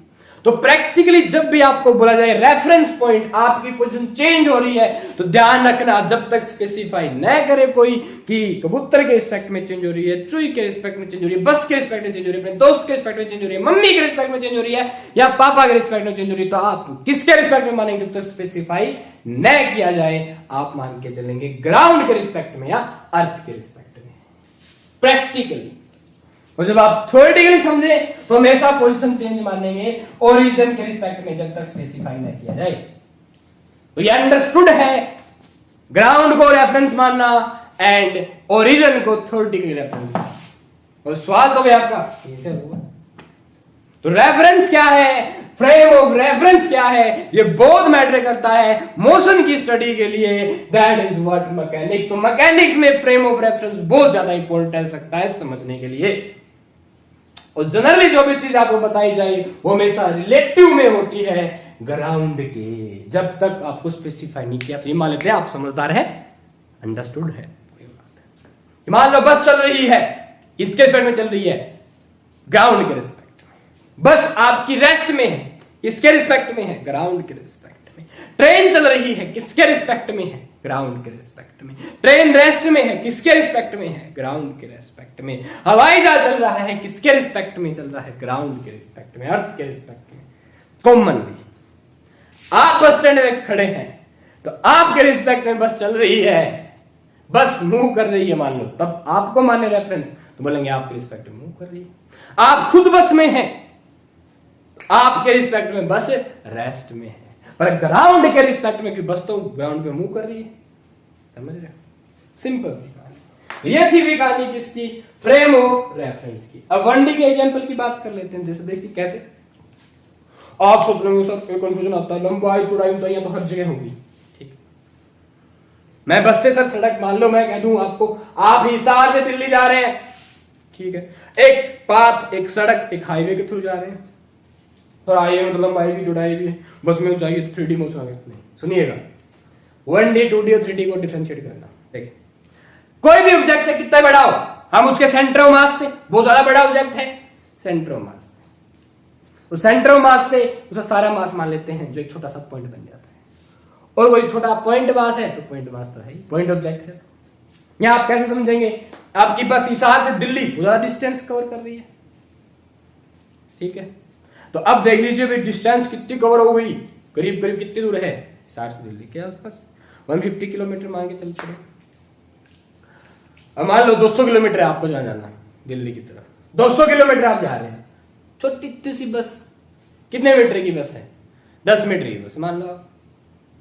A: तो प्रैक्टिकली जब भी आपको बोला जाए रेफरेंस पॉइंट, आपकी पोजीशन चेंज हो रही है, तो ध्यान रखना जब तक स्पेसिफाई न करे कोई कि कबूतर के रिस्पेक्ट में चेंज हो रही है, चुई के रिस्पेक्ट में चेंज हो रही है, बस के रिस्पेक्ट में चेंज हो रही है, अपने दोस्त के रिस्पेक्ट में चेंज हो रही है, मम्मी के रिस्पेक्ट में चेंज हो रही है, या पापा के रिस्पेक्ट में चेंज हो रही है, तो आप किसके रिस्पेक्ट में मानेंगे जब तक स्पेसिफाई न किया जाए? आप मान के चलेंगे ग्राउंड के रिस्पेक्ट में या अर्थ के रिस्पेक्ट में, प्रैक्टिकली। और जब आप थ्योरेटिकली समझे तो हमेशा पोजीशन चेंज मानेंगे ओरिजिन के रिस्पेक्ट में जब तक स्पेसिफाई न किया जाए। तो ये अंडरस्टूड है, ग्राउंड को रेफरेंस मानना एंड ओरिजिन को थ्योरेटिकली रेफरेंस मानना। और सवाल तो भी आपका कैसे होगा? तो रेफरेंस क्या है, फ्रेम ऑफ रेफरेंस क्या है, ये बहुत मैटर करता है मोशन की स्टडी के लिए। That is what mechanics. तो मैकेनिक्स में फ्रेम ऑफ रेफरेंस बहुत ज्यादा इंपॉर्टेंस रखता है समझने के लिए। और जनरली जो भी चीज आपको बताई जाए वो हमेशा रिलेटिव में होती है ग्राउंड के, जब तक आपको स्पेसिफाई नहीं किया। तो ये मान लेते हैं आप समझदार है, अंडरस्टूड है। मान लो बस चल रही है, किसके रिस्पेक्ट में चल रही है? ग्राउंड के रिस्पेक्ट में। बस आपकी रेस्ट में है, किसके रिस्पेक्ट में है? ग्राउंड के रिस्पेक्ट में। ट्रेन चल रही है, किसके रिस्पेक्ट में है? ग्राउंड के रिस्पेक्ट में। ट्रेन रेस्ट में है, किसके रिस्पेक्ट में है? ग्राउंड के रिस्पेक्ट में। हवाई जहाज चल रहा है, किसके रिस्पेक्ट में चल रहा है? ग्राउंड के रिस्पेक्ट में, अर्थ के रिस्पेक्ट में। कॉमनली आप बस स्टैंड में खड़े हैं तो आपके रिस्पेक्ट में बस चल रही है, बस मूव कर रही है मान लो, तब आपको माने रेफरेंस, तो बोलेंगे आपके रिस्पेक्ट में मूव कर रही है। आप खुद बस में हैं, आपके रिस्पेक्ट में बस रेस्ट में है, पर ग्राउंड के रिस्पेक्ट में कि बस तो ग्राउंड पे मूव कर रही है। समझ रहे? सिंपल सी कहानी। ये थी भी कहानी किसकी? फ्रेम ऑफ रेफरेंस की। अब 1D के एग्जांपल की बात कर लेते हैं। जैसे देखिए कैसे आप सोच रहे हो सर, कंफ्यूजन आता है, लंबाई चौड़ाई ऊंचाई तो हर जगह होगी, ठीक। मैं बस से सर सड़क मान लो मैं कह दूं आपको, आप हिसार से दिल्ली जा रहे हैं, ठीक है, एक पाथ, एक सड़क, एक हाईवे के थ्रू जा रहे हैं, और हाईवे में तो लंबाई भी चौड़ाई भी है, बस में ऊंचाई है, तो 3D मोशन आ गया। नहीं, सुनिएगा, 1D 2D और 3D को डिफरेंशिएट करना। देखिए कोई भी ऑब्जेक्ट है, कितना बड़ा हो, हम उसके सेंटर ऑफ मास से, बहुत ज्यादा बड़ा ऑब्जेक्ट है, सेंटर ऑफ मास, उस सेंटर ऑफ मास पे उसे सारा मास मान लेते हैं, जो एक छोटा सा पॉइंट बन जाता है। और वही छोटा पॉइंट मास है, तो पॉइंट मास तो है ही, पॉइंट ऑब्जेक्ट है। यहां आप कैसे समझेंगे? आपकी बस हिसार से दिल्ली पूरा डिस्टेंस कवर कर रही है, ठीक है। तो अब देख लीजिए भाई डिस्टेंस कितनी कवर हो गई, करीब करीब कितनी दूर है हिसार से दिल्ली के आसपास? 150 किलोमीटर मान के चल चले। अब मान लो 200 किलोमीटर है आपको जहां जाना, दिल्ली की तरफ 200 किलोमीटर आप जा रहे हैं, छोटी सी बस, कितने मीटर की बस है? 10 मीटर की बस मान लो आप,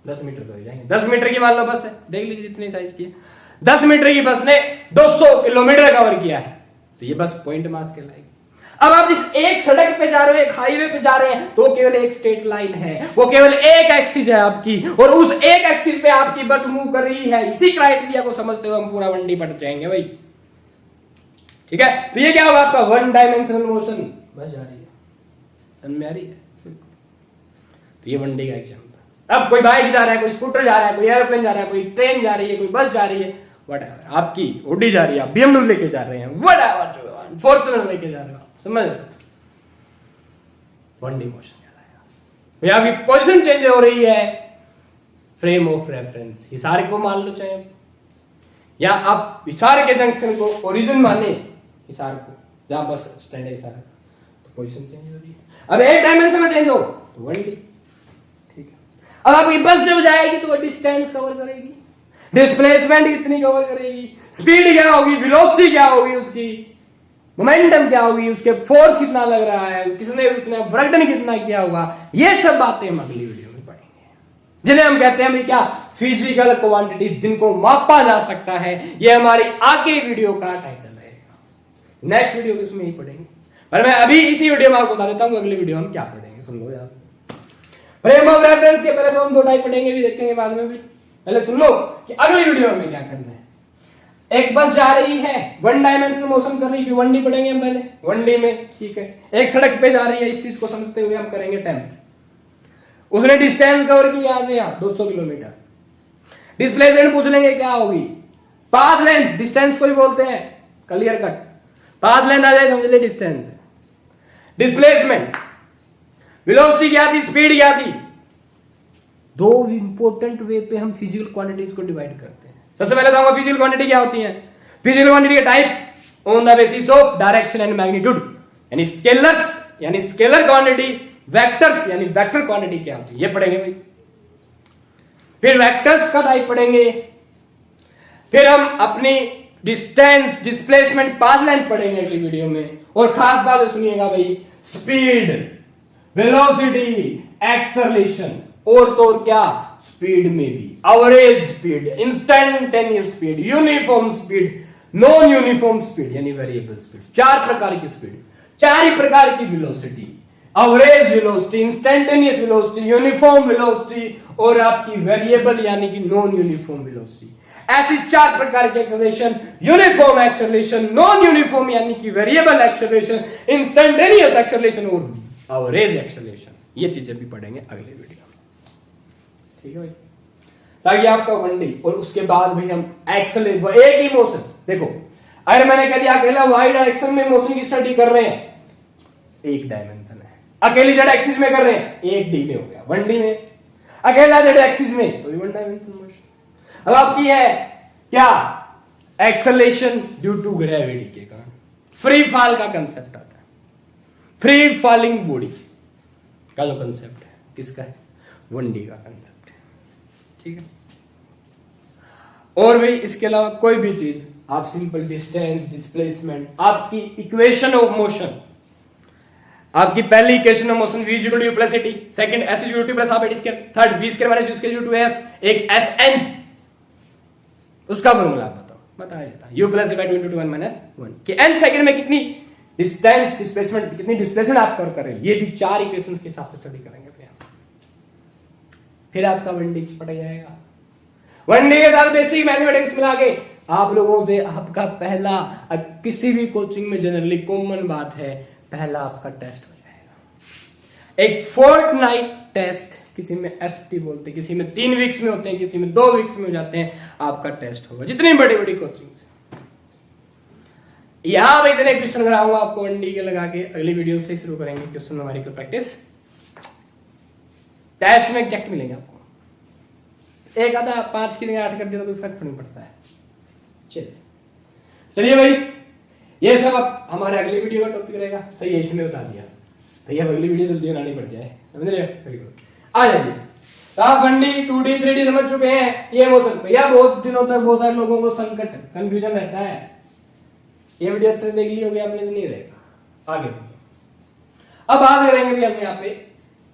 A: 10 मीटर तो हो जाएंगे, 10 मीटर की मान लो बस है, देख लीजिए जितनी साइज की है, 10 मीटर की बस ने 200 किलोमीटर कवर किया है, तो ये बस पॉइंट मास कहलाएगी। अब आप जिस एक सड़क पे जा रहे हो, एक हाईवे पे जा रहे हैं, तो वो केवल एक स्ट्रेट लाइन है, वो केवल एक एक्सिस है आपकी, और उस एक एक्सिस पे आपकी बस मूव कर रही है। इसी क्राइटेरिया को समझते हुए हम पूरा 1D पढ़ जाएंगे भाई, ठीक है। तो ये क्या होगा आपका 1 डायमेंशनल मोशन, बस जा रही है, समझ में आ रही है? तो ये 1D का एग्जांपल। अब कोई बाइक जा रहा है, कोई स्कूटर जा रहा है, कोई एरोप्लेन जा रहा है, कोई ट्रेन जा रही है, कोई बस जा रही है, व्हाटएवर, आपकी ऑडी जा रही है, आप BMW लेके जा रहे हैं, व्हाटएवर, फॉर्च्यूनर लेके जा रहे हो, समझ? 1D मोशन कहलाएगा। यहां की पोजीशन चेंज हो रही है, फ्रेम ऑफ रेफरेंस। हिसार को मान लो चाहे, या आप हिसार के जंक्शन को ओरिजिन माने, हिसार को जहां बस स्टैंड है हिसार, तो पोजीशन चेंज हो रही है। अब एक डायमेंशन में चेंज हो तो 1D, ठीक है। अब आपकी बस जब जाएगी तो वो डिस्टेंस कवर करेगी, डिस्प्लेसमेंट कितनी कवर करेगी, स्पीड क्या होगी, वेलोसिटी क्या होगी, उसकी मोमेंटम क्या होगी, उसके फोर्स कितना लग रहा है, किसने उसने वर्कडन कितना किया होगा, ये सब बातें हम अगली वीडियो में पढ़ेंगे, जिन्हें हम कहते हैं क्या, फिजिकल क्वांटिटीज, जिनको मापा जा सकता है। ये हमारी आगे वीडियो का टाइटल रहेगा। नेक्स्ट वीडियो में उसमें ही पढ़ेंगे, पर मैं अभी इसी वीडियो में आपको बता देता हूँ अगली वीडियो हम क्या पढ़ेंगे। सुन लो यार, फ्रेम ऑफ रेफरेंस के पहले तो हम 2 टाइप पढ़ेंगे, भी देखेंगे बाद में भी। पहले सुन लो कि अगली वीडियो में क्या करना है। एक बस जा रही है, 1 डायमेंशनल मोशन कर रही है, 1D पढ़ेंगे हम पहले 1D में, ठीक है। एक सड़क पे जा रही है, इस चीज को समझते हुए हम करेंगे टेम्प। उसने डिस्टेंस कवर की यहां से यहां 200 किलोमीटर। डिस्प्लेसमेंट पूछ लेंगे क्या होगी, पाथ लेंथ, डिस्टेंस को ही बोलते हैं, क्लियर कट। पाथ लेंथ आ जाए समझ ले डिस्टेंस है। डिस्प्लेसमेंट, वेलोसिटी क्या थी, स्पीड क्या थी। 2 इंपॉर्टेंट वे पे हम फिजिकल क्वांटिटीज को डिवाइड करते हैं। सबसे पहले बताऊंगा फिजिकल क्वांटिटी क्या होती है। फिजिकल क्वांटिटी का type on the basis of direction and magnitude, यानी स्केलर्स यानी स्केलर क्वांटिटी, वेक्टर्स यानी वेक्टर क्वांटिटी क्या होती है, ये पढ़ेंगे भाई। फिर वेक्टर्स का टाइप पढ़ेंगे, फिर हम अपनी डिस्टेंस, डिस्प्लेसमेंट, पाथ लेंथ पढ़ेंगे अगली वीडियो में। और खास बात सुनिएगा भाई, स्पीड, वेलोसिटी, एक्सेलरेशन, और तो और क्या, स्पीड में भी average speed, instantaneous speed, uniform speed, non uniform speed यानी वेरिएबल स्पीड। 4 प्रकार की स्पीड, 4 ही प्रकार की velocity, average velocity, instantaneous velocity, uniform velocity और आपकी वेरिएबल यानी कि नॉन यूनिफॉर्म वेलोसिटी। ऐसी 4 प्रकार के acceleration, uniform acceleration, non uniform यानी कि वेरिएबल एक्सेलरेशन, इंस्टेंटेनियस एक्सेलरेशन और एवरेज एक्सेलरेशन, ये चीजें भी पढ़ेंगे अगले वीडियो में, ठीक है भाई। ताकि आपका 1D और उसके बाद भी हम एक्सेलरेट, एक ही मोशन देखो, अगर मैंने कह दिया अकेला वाई डायरेक्शन में मोशन की स्टडी कर रहे हैं, 1 डायमेंशन है। अकेली जेड एक्सिस में कर रहे हैं, 1D में हो गया, 1D में। अकेला जेड एक्सिस में तो 1 डायमेंशन मोशन। अब आपकी है क्या, एक्सेलरेशन ड्यू टू ग्रेविटी के कारण, फ्री फॉल का कंसेप्ट आता है। फ्री फॉलिंग बॉडी का जो कंसेप्ट है किसका है, 1D का कंसेप्ट है, ठीक है। और भी इसके अलावा कोई भी चीज आप सिंपल डिस्टेंस, डिस्प्लेसमेंट, आपकी इक्वेशन ऑफ मोशन, आपकी पहली equation of motion v equal to u plus at, second s equal to plus half at square, third v square minus u square equal to s, एक s nth, उसका फॉर्मूला बताया जाता है u plus a/2 into 1 minus 1 कि n सेकंड में कितनी डिस्टेंस, डिस्प्लेसमेंट, कितनी डिस्प्लेसमेंट आप कवर कर रहे हैं। ये भी 4 इक्वेशंस के साथ स्टडी करेंगे फिर आपका 1D पढ़ जाएगा। 1D के साथ बेसिक मैथमेटिक्स मिला के आप लोगों से आपका पहला, किसी भी कोचिंग में जनरली कॉमन बात है, पहला आपका टेस्ट हो जाएगा। एक फोर्टनाइट टेस्ट, किसी में FT बोलते हैं, किसी में 3 वीक्स में होते हैं, किसी में 2 वीक्स में हो जाते हैं, आपका टेस्ट होगा जितनी बड़ी बड़ी कोचिंग से। यहां मैं इतने क्वेश्चन कराऊंगा आपको 1D के लगा के। अगली वीडियो से शुरू करेंगे क्वेश्चन न्यूमेरिकल प्रैक्टिस। टेस्ट में एग्जैक्ट मिलेंगे आपको, एक आधा 5 की जगह 8 कर दिया तो कोई फर्क नहीं पड़ता है। चलिए भाई, ये सब अब हमारे अगली वीडियो का टॉपिक रहेगा। सही है, इसमें बता दिया तो ये अगली वीडियो जल्दी बनानी पड़ जाए, समझ रहे हो। आ जाइए, तो आप 1D 2D 3D समझ चुके हैं। ये मोशन भैया बहुत दिनों तक बहुत सारे लोगों को संकट, कंफ्यूजन रहता है। ये वीडियो अच्छे से देख ली होगी आपने, तो नहीं रहेगा आगे से। अब बात करेंगे भी हम यहाँ पे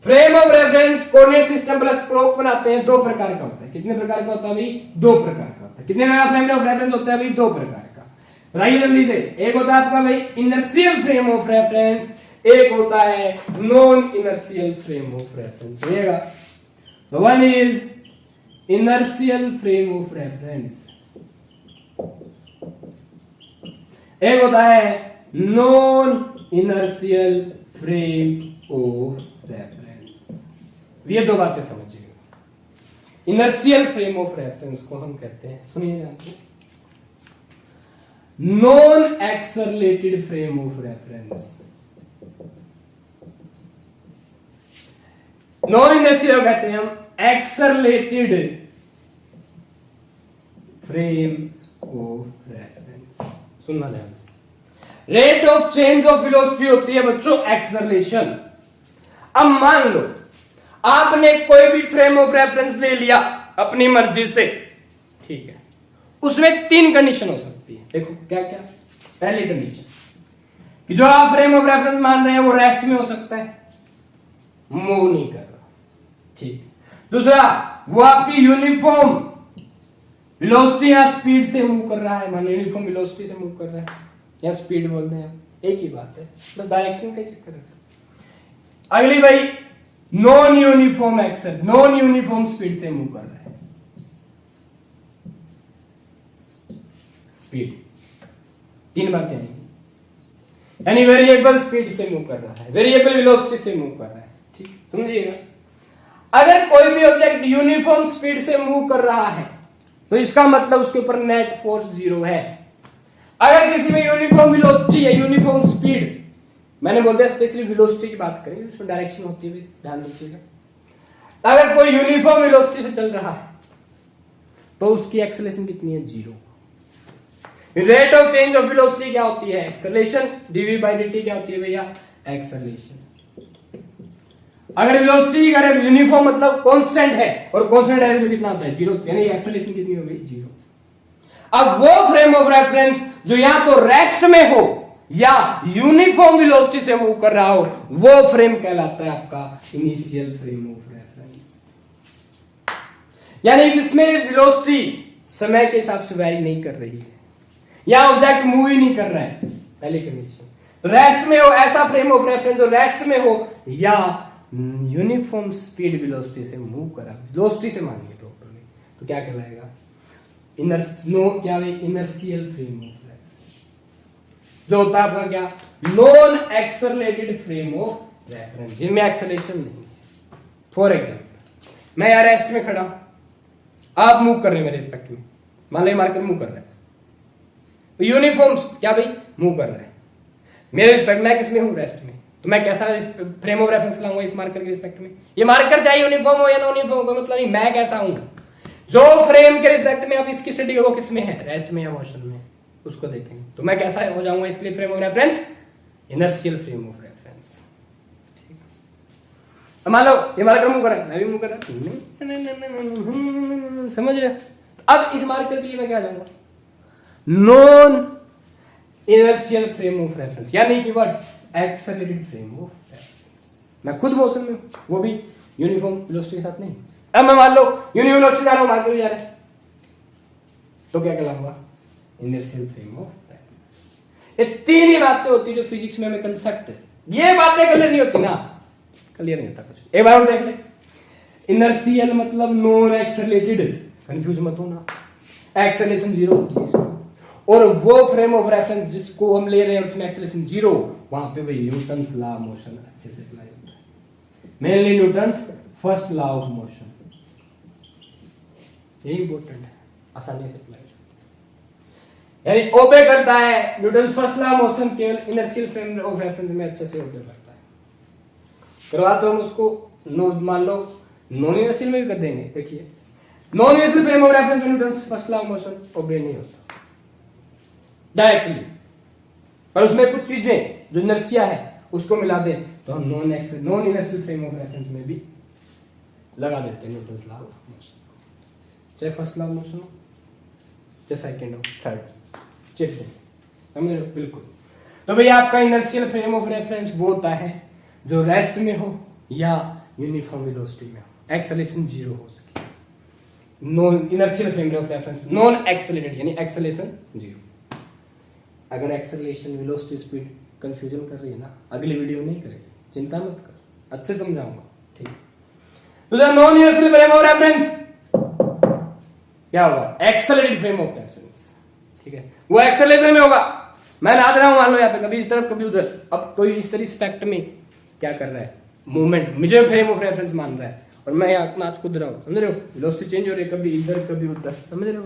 A: frame of reference, coordinate system plus clock बनाते हैं। 2 प्रकार का होता है। कितने प्रकार का होता है भाई, 2 प्रकार का होता है। कितने प्रकार फ्रेम ऑफ रेफरेंस होता है भाई, 2 प्रकार का। बताइए जल्दी से। एक होता है आपका भाई इनर्शियल फ्रेम ऑफ रेफरेंस, एक होता है non inertial frame of reference. सुनिएगा, one is inertial frame of reference, एक होता है non inertial frame of reference. ये 2 बातें समझिए। इनर्शियल फ्रेम ऑफ रेफरेंस को हम कहते हैं, सुनिए जानते हैं, non accelerated frame of reference. Non inertial कहते हैं हम एक्सेलरेटेड फ्रेम ऑफ रेफरेंस। सुनना ध्यान से। Rate of change of velocity होती है बच्चों एक्सेलरेशन। अब मान लो आपने कोई भी फ्रेम ऑफ रेफरेंस ले लिया अपनी मर्जी से, ठीक है, उसमें 3 कंडीशन हो सकती है। देखो क्या क्या। पहली कंडीशन कि जो आप फ्रेम ऑफ रेफरेंस मान रहे हैं वो रेस्ट में हो सकता है, मूव नहीं कर रहा, ठीक। दूसरा, वो आपकी यूनिफॉर्म वेलोसिटी या स्पीड से मूव कर रहा है, मान लो यूनिफॉर्म वेलोसिटी से मूव कर रहा है, या स्पीड बोलते हैं, एक ही बात है, बस डायरेक्शन का चक्कर है। अगली भाई, non uniform accel, non uniform speed से मूव कर रहा है। स्पीड, तीन बातें हैं, यानी वेरिएबल स्पीड से मूव कर रहा है, वेरिएबल वेलोसिटी से मूव कर रहा है, ठीक समझिएगा। अगर कोई भी ऑब्जेक्ट यूनिफॉर्म स्पीड से मूव कर रहा है तो इसका मतलब उसके ऊपर नेट फोर्स 0 है। अगर किसी में यूनिफॉर्म वेलोसिटी या यूनिफॉर्म स्पीड, मैंने बोल दिया स्पेशली वेलोसिटी की बात करें, उसमें डायरेक्शन होती है, ध्यान दीजिएगा। अगर कोई यूनिफॉर्म वेलोसिटी से चल रहा है तो उसकी एक्सेलरेशन कितनी है? 0। Rate of change of velocity क्या होती है? Acceleration. DV by D T क्या होती है भैया? एक्सेलरेशन। अगर वेलोसिटी अगर यूनिफॉर्म मतलब कांस्टेंट है और कांस्टेंट डायरेक्शन कितना होता है? 0, यानी एक्सेलरेशन कितनी हो गई? 0। अब वो फ्रेम ऑफ रेफरेंस जो या तो रेस्ट में हो या यूनिफॉर्म वेलोसिटी से मूव कर रहा हो, वो फ्रेम कहलाता है आपका इनिशियल फ्रेम ऑफ रेफरेंस। यानी इसमें वेलोसिटी समय के हिसाब से वैरी नहीं कर रही है, या ऑब्जेक्ट मूव ही नहीं कर रहा है, पहली कंडीशन। रेस्ट में हो, ऐसा फ्रेम ऑफ रेफरेंस जो रेस्ट में हो या यूनिफॉर्म स्पीड वेलोसिटी से मूव कर रहा है, वेलोसिटी से मानिए प्रॉपर्ली, तो क्या कहलाएगा? इनर्शियल फ्रेम ऑफ रेफरेंस, जो होता है आपका क्या? Non accelerated frame of reference, जिनमें एक्सेलरेशन नहीं है। फॉर एग्जाम्पल, मैं यार रेस्ट में खड़ा, आप मूव कर रहे हैं मेरे रिस्पेक्ट में, मान लो मार्कर मूव कर रहा है, तो यूनिफॉर्म क्या भाई? मूव कर रहा है मेरे रिस्पेक्ट, मैं किसमें हूं? रेस्ट में। तो मैं कैसा फ्रेम ऑफ रेफरेंस लाऊंगा इस मार्कर के रिस्पेक्ट में? ये मार्कर चाहे यूनिफॉर्म हो या नॉन यूनिफॉर्म हो, मतलब नहीं, मैं कैसा हूं? जो फ्रेम के रिस्पेक्ट में आप इसकी स्टडी करो, किसमें है? रेस्ट में या मोशन में, उसको देखेंगे। तो मैं कैसा हो जाऊंगा इसके लिए frame of reference? Inertial frame of reference. ठीक, मान लो ये मार्कर मूव कर रहा है, मैं भी मूव कर रहा हूं, समझ रहे? अब इस मार्कर के लिए मैं क्या जाऊंगा? Non inertial frame of reference, यानी कि word accelerated frame of reference. मैं खुद मोशन में, वो भी यूनिफॉर्म वेलोसिटी के साथ नहीं। अब मैं मान लो यूनिफॉर्म वेलोसिटी जा रहा हूं, मार्कर भी जा रहा है, तो क्या कहलाऊंगा? Inertial frame of reference. ये तीन ही बातें होती है जो फिजिक्स में हमें कंसेप्ट है, ये बातें क्लियर नहीं होती ना, क्लियर नहीं होता कुछ। एक बार हम देख ले, इनर्शियल मतलब नॉन एक्सेलरेटेड, कंफ्यूज मत होना, एक्सेलरेशन 0 होती है इसमें। और वो फ्रेम ऑफ रेफरेंस जिसको हम ले रहे हैं उसमें एक्सेलरेशन 0, वहां पे भाई न्यूटन्स लॉ ऑफ मोशन अच्छे से अप्लाई होता है, mainly Newton's first law of motion. ये इंपॉर्टेंट है, आसानी से अप्लाई, यानी ओबे करता है Newton's first law of motion, केवल इनर्शियल फ्रेम ऑफ रेफरेंस में अच्छे से ओबे करता है। करवा तो हम उसको मान लो नॉन इनर्शियल में भी कर देंगे। देखिए, non inertial frame of reference में Newton's first law of motion obey नहीं होता डायरेक्टली, पर उसमें कुछ चीजें जो इनर्शिया है उसको मिला दे तो हम non inertial frame of reference में भी लगा देते हैं न्यूटन्स लॉ ऑफ मोशन, चाहे फर्स्ट लॉ ऑफ मोशन हो, चाहे सेकंड हो, थर्ड, चिफ्ट, समझ रहे हो? बिल्कुल। तो भैया आपका इनर्शियल फ्रेम ऑफ रेफरेंस वो होता है जो रेस्ट में हो या यूनिफॉर्म वेलोसिटी में हो, एक्सेलरेशन 0 हो उसकी, non inertial frame of reference, non accelerated यानी एक्सेलरेशन 0। अगर एक्सेलरेशन वेलोसिटी स्पीड कंफ्यूजन कर रही है ना, अगली वीडियो नहीं करेगी, चिंता मत कर, अच्छे समझाऊंगा, ठीक। तो non inertial frame of reference क्या होगा? एक्सेलरेटेड फ्रेम ऑफ रेफरेंस, ठीक है, वो एक्सेलरेशन में होगा। मैं नाच रहा हूं, मान लो यहाँ पे, कभी इस तरफ कभी उधर, अब कोई इस रिस्पेक्ट में क्या कर रहा है? मूवमेंट, मुझे फ्रेम ऑफ रेफरेंस मान रहा है और मैं यहाँ नाच कूद रहा हूँ, समझ रहे हो? वेलोसिटी चेंज हो रही है, कभी इधर कभी उधर, समझ रहे हो?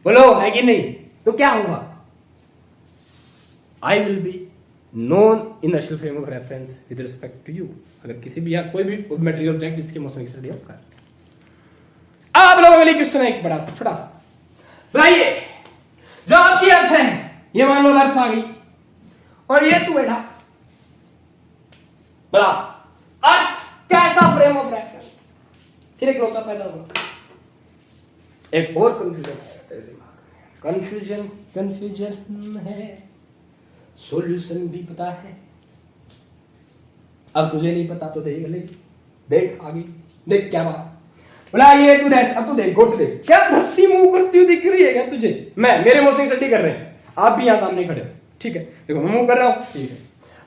A: बोलो है कि नहीं? तो क्या होगा? I will be non inertial frame of reference with respect to you। अगर किसी भी कोई भी मेटेरियल ऑब्जेक्ट इसके मोशन की स्टडी आप कर, आप लोगों के लिए क्वेश्चन है एक बड़ा सा छोटा सा, बताइए जो आपकी अर्थ है, ये मान लो अर्थ आ गई और ये तू बैठा, बड़ा अर्थ कैसा फ्रेम ऑफ रेफरेंस? फिर एक लोचा पैदा होगा, एक और कंफ्यूजन है तेरे दिमाग में, कंफ्यूजन है, सॉल्यूशन भी पता है, अब तुझे नहीं पता तो देख ले, देख आगे, देख क्या बात बोला, ये तू रेस्ट, अब तू देख गौर से देख, क्या धरती मूव करती हुई दिख रही है क्या तुझे? मैं मेरे मोशन स्टडी कर रहे हैं, आप भी यहाँ सामने खड़े हो, ठीक है, देखो मैं मूव कर रहा हूँ, ठीक है,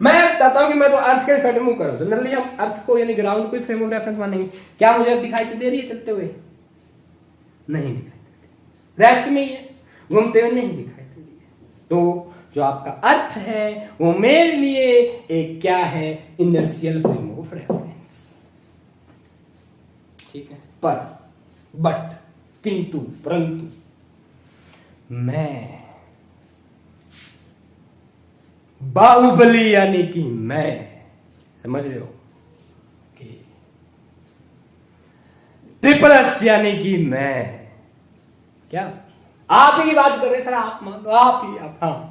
A: मैं चाहता हूँ कि मैं तो अर्थ के रिस्पेक्ट में मूव करूँ, तो जनरली हम अर्थ को यानी ग्राउंड को फ्रेम ऑफ रेफरेंस मानेंगे। क्या मुझे दिखाई तो दे रही है चलते हुए? नहीं दिखाई दे रही, रेस्ट में ही है, घूमते हुए नहीं दिखाई दे रही है। तो जो आपका अर्थ है वो मेरे लिए एक क्या है? इनर्शियल फ्रेम ऑफ रेफरेंस, ठीक है। पर, बट, किंतु, परंतु मैं बाहुबली यानी कि मैं, समझ रहे हो कि ट्रिपल एस यानी कि मैं, क्या आप ही की बात कर रहे सर, आप मान लो, आप ही, आप, हाँ,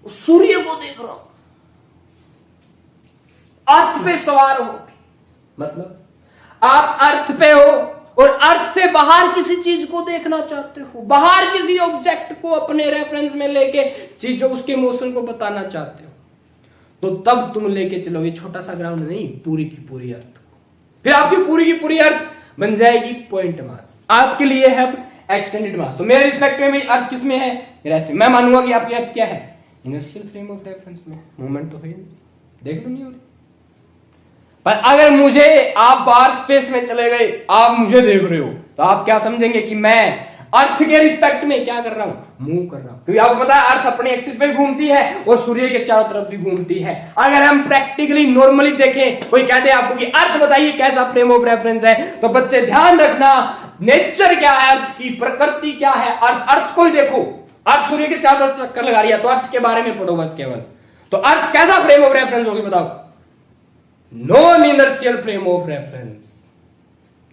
A: सूर्य को देख रहा हूं, अर्थ पे सवार हो, मतलब आप अर्थ पे हो और अर्थ से बाहर किसी चीज को देखना चाहते हो, बाहर किसी ऑब्जेक्ट को अपने रेफरेंस में लेके चीजों उसके मोशन को बताना चाहते हो, तो तब तुम लेके चलो ये छोटा सा ग्राउंड नहीं, पूरी की पूरी अर्थ को, फिर आपकी पूरी की पूरी अर्थ बन जाएगी पॉइंट मास, आपके लिए है एक्सटेंडेड मास। तो मेरे रिस्पेक्ट में भी अर्थ किसमें है? रेस्ट में। मैं मानूंगा कि आपकी अर्थ क्या है? इनर्शियल फ्रेम ऑफ रेफरेंस में। मूवमेंट तो है नहीं, देख लो नहीं हो रही। पर अगर मुझे, आप बाहर स्पेस में चले गए, आप मुझे देख रहे हो, तो आप क्या समझेंगे कि मैं अर्थ के रिस्पेक्ट में क्या कर रहा हूं? मूव कर रहा हूं, क्योंकि आपको पता है अर्थ अपने एक्सिस पे घूमती है और सूर्य के चारों तरफ भी घूमती है। अगर हम प्रैक्टिकली नॉर्मली देखें, कोई कहते हैं आपको कि अर्थ बताइए कैसा फ्रेम ऑफ रेफरेंस है, तो बच्चे ध्यान रखना, नेचर क्या है अर्थ की, प्रकृति क्या है, अर्थ को ही देखो। अर्थ सूर्य के चारों तरफ चक्कर लगा रही है, तो अर्थ के बारे में पढ़ो बस केवल। तो अर्थ कैसा फ्रेम ऑफ रेफरेंस होगी बताओ? Non inertial frame of reference.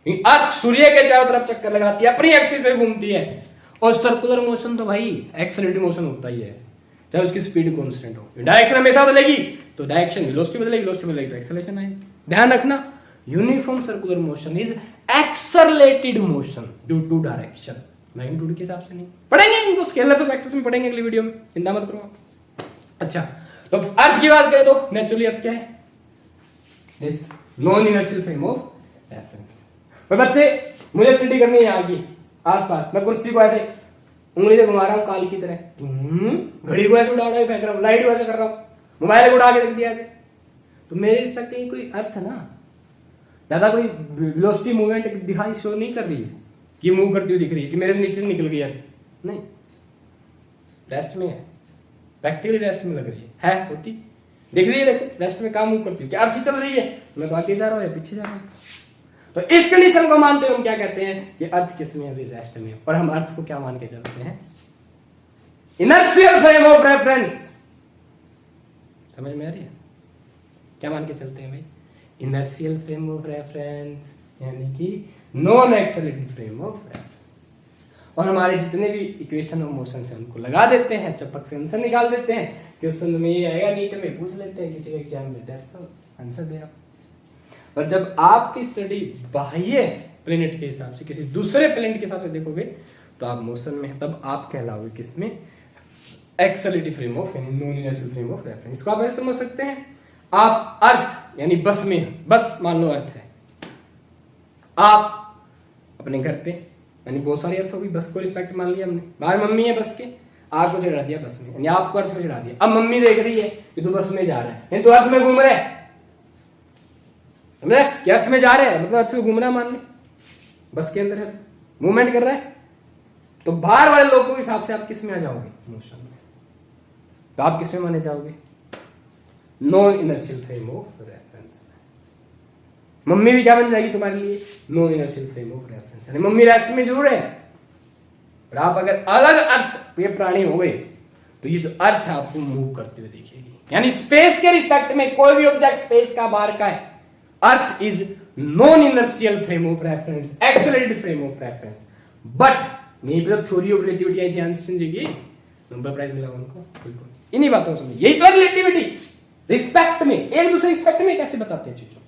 A: Earth सूर्य के चारों तरफ चक्कर लगाती है, अपनी एक्सिस पे घूमती है, और सर्कुलर मोशन तो भाई एक्सेलरेटिव मोशन होता ही है, चाहे उसकी स्पीड कांस्टेंट हो। डायरेक्शन हमेशा बदलेगी तो डायरेक्शन वेलोसिटी बदलेगी, वेलोसिटी बदलेगी तो एक्सेलरेशन आएगी। ध्यान रखना, uniform circular motion is accelerated motion due to direction, magnitude के हिसाब से नहीं। पढ़ेंगे इनको स्केलर्स और वेक्टर्स में पढ़ेंगे अगली वीडियो में, चिंता मत करो। अच्छा, तो अर्थ की बात करें तो नेचुरली अर्थ क्या है? This non inertial frame of reference. बच्चे मुझे स्टडी करनी है यहाँ की आसपास, मैं कुर्सी को ऐसे उंगली से घुमा रहा हूँ काल की तरह, घड़ी को ऐसे उड़ा उड़ा फेंक रहा हूँ, लाइट को ऐसे कर रहा हूँ, मोबाइल को उड़ा के रख दिया ऐसे, तो मेरे रिस्पेक्ट में कोई अर्थ है ना, ज्यादा कोई वेलोसिटी मूवमेंट दिखाई शो नहीं कर रही है कि मूव करती हुई दिख रही है कि मेरे से नीचे निकल गई अर्थ, नहीं, रेस्ट में है, प्रैक्टिकली रेस्ट में लग रही है होती दिख रही है, देखो रेस्ट में काम मूव करती है, क्या अर्थ चल रही है, मैं तो आगे जा रहा हूँ या पीछे जा रहा हूँ। तो इस कंडीशन को मानते हुए हम क्या कहते हैं कि अर्थ किसमें अभी रेस्ट में, और हम अर्थ को क्या मान के चलते हैं? Inertial frame of reference. समझ में आ रही है? क्या मान के चलते हैं भाई? इनर्शियल फ्रेम ऑफ रेफरेंस, यानी कि non accelerating frame of reference. और हमारे जितने भी इक्वेशन ऑफ मोशन है उनको लगा देते हैं, चपक से आंसर निकाल देते हैं, क्वेश्चन में ये आएगा, नीट में पूछ लेते हैं किसी एग्जाम में, दैट्स ऑल, आंसर दे आप। और जब आपकी स्टडी बाह्य प्लेनेट के हिसाब से, किसी दूसरे प्लेनेट के हिसाब से देखोगे, तो आप मोशन में, तब आप कहलाओगे किसमें? एक्सेलरेटिव फ्रेम ऑफ, यानी non inertial frame of reference. इसको आप ऐसे समझ सकते हैं, आप अर्थ यानी बस में, बस मान लो अर्थ है, आप अपने घर पे, यानी बहुत सारी अर्थ होगी, बस को रिस्पेक्ट मान लिया हमने, बाहर मम्मी है बस के, आपको चढ़ा दिया बस में, यानी आपको अर्थ में चढ़ा दिया। अब मम्मी देख रही है कि तू बस में जा रहा है, तो अर्थ में घूम रहा है, समझे? क्या अर्थ में जा रहे हैं मतलब अर्थ में घूमना मान ले, बस के अंदर है, मूवमेंट कर रहा है, तो बाहर वाले लोगों के हिसाब से आप किस में आ जाओगे? मोशन में। तो आप किस में माने जाओगे? Non inertial frame of reference. Mummy भी क्या बन जाएगी तुम्हारे लिए? Non inertial frame of reference, यानी मम्मी रेस्ट में जरूर है, और आप अगर अलग अर्थ ये प्राणी हो गए, तो ये जो अर्थ है आपको मूव करते हुए दिखेगी, यानी स्पेस के रिस्पेक्ट में कोई भी ऑब्जेक्ट स्पेस का बाहर का है, earth is non inertial frame of reference, accelerated frame of reference. But यहीं पे थ्योरी ऑफ रिलेटिविटी आई, ध्यान से समझिए, नोबेल प्राइज मिला उनको, बिल्कुल इन्हीं बातों को समझिए, यही तो रिलेटिविटी, रिस्पेक्ट में, एक दूसरे रिस्पेक्ट में कैसे बताते हैं चीजों को।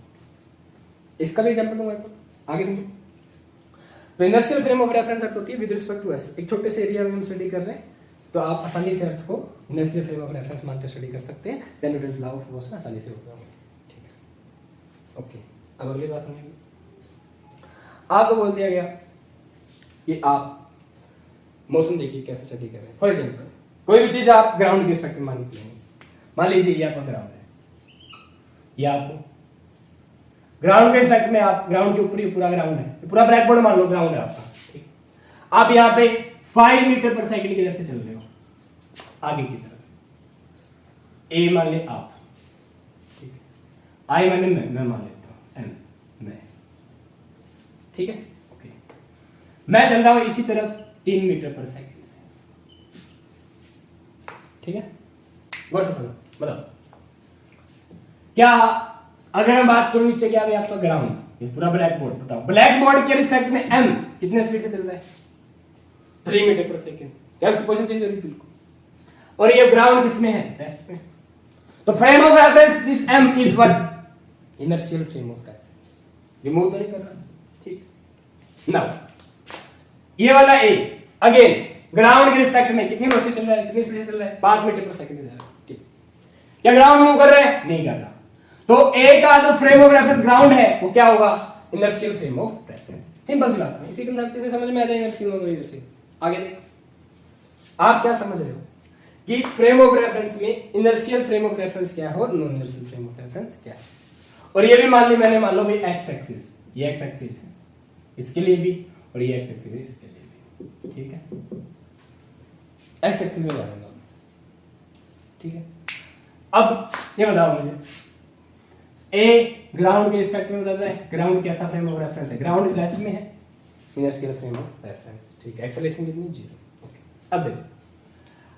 A: इसका भी एग्जांपल दूंगा, आगे समझो। तो इनर्शियल फ्रेम ऑफ रेफरेंस अर्थ होती है विद रिस्पेक्ट टू एस, एक छोटे से एरिया में हम स्टडी कर रहे हैं, तो आप आसानी से अर्थ को इनर्शियल फ्रेम ऑफ रेफरेंस मानते स्टडी कर सकते हैं, then Newton's law of motion आसानी से होगा। ठीक है, ओके। अब अगली बात समझिए, आपको बोल दिया गया कि आप मोशन देखिए कैसे स्टडी कर रहे हैं। फॉर एग्जाम्पल कोई भी चीज आप ग्राउंड के रिस्पेक्ट में मान लीजिए ये आपका ग्राउंड है, ये आपको ग्राउंड के रिस्पेक्ट में आप ग्राउंड के ऊपर ही पूरा ग्राउंड है, पूरा ब्लैक बोर्ड मान लो ग्राउंड है आपका, ठीक। आप यहाँ पे 5 मीटर पर सेकंड की दर से चल रहे हो आगे की तरफ, ए मान ले आप, ठीक है, आई माने मैं मान लेता हूं एम, मैं, ठीक है, ओके। मैं चल रहा हूं इसी तरफ 3 मीटर पर सेकंड से, ठीक है। गौर से सुनो, बताओ क्या अगर मैं बात करूं नीचे क्या है आपका ग्राउंड, ये पूरा ब्लैक बोर्ड, बताओ ब्लैक बोर्ड के रिस्पेक्ट में एम कितने स्पीड से चल रहा है? 3 मीटर पर सेकंड। क्या उसकी पोजीशन चेंज हो रही है? बिल्कुल। और ये ग्राउंड किसमें है? रेस्ट में। तो frame of reference this M is what? Inertial frame of reference. Remove तो नहीं कर रहा, ठीक। नाउ ये वाला ए अगेन ग्राउंड के रिस्पेक्ट में कितनी वेलोसिटी चल रहा है, कितनी स्पीड से चल रहा है? 5 मीटर पर सेकंड से जा रहा है, ठीक। क्या ग्राउंड मूव कर रहा है? नहीं कर रहा। तो ए का जो फ्रेम ऑफ रेफरेंस ग्राउंड है वो क्या होगा? Inertial frame of reference. Simple सी बात है, इसी कंसेप्ट से समझ में आ जाए इनर्शियल फ्रेम ऑफ रेफरेंस। आगे देखो आप क्या समझ रहे हो कि फ्रेम ऑफ रेफरेंस में इनर्शियल फ्रेम ऑफ रेफरेंस क्या है और non inertial frame of reference क्या है। और ये भी मान ली मैंने, मान लो भाई एक्स एक्सिस, ये एक्स एक्सिस है इसके लिए भी और ये एक्स एक्सिस है इसके लिए भी, ठीक है। एक्स एक्सिस में जाएगा, ठीक है। अब ये बताओ मुझे ए ग्राउंड के रिस्पेक्ट में बताता है ग्राउंड कैसा फ्रेम ऑफ रेफरेंस है? ग्राउंड लेफ्ट में है, इनर्शियल फ्रेम ऑफ रेफरेंस, ठीक है। एक्सेलरेशन कितनी? 0। ओके। अब देखो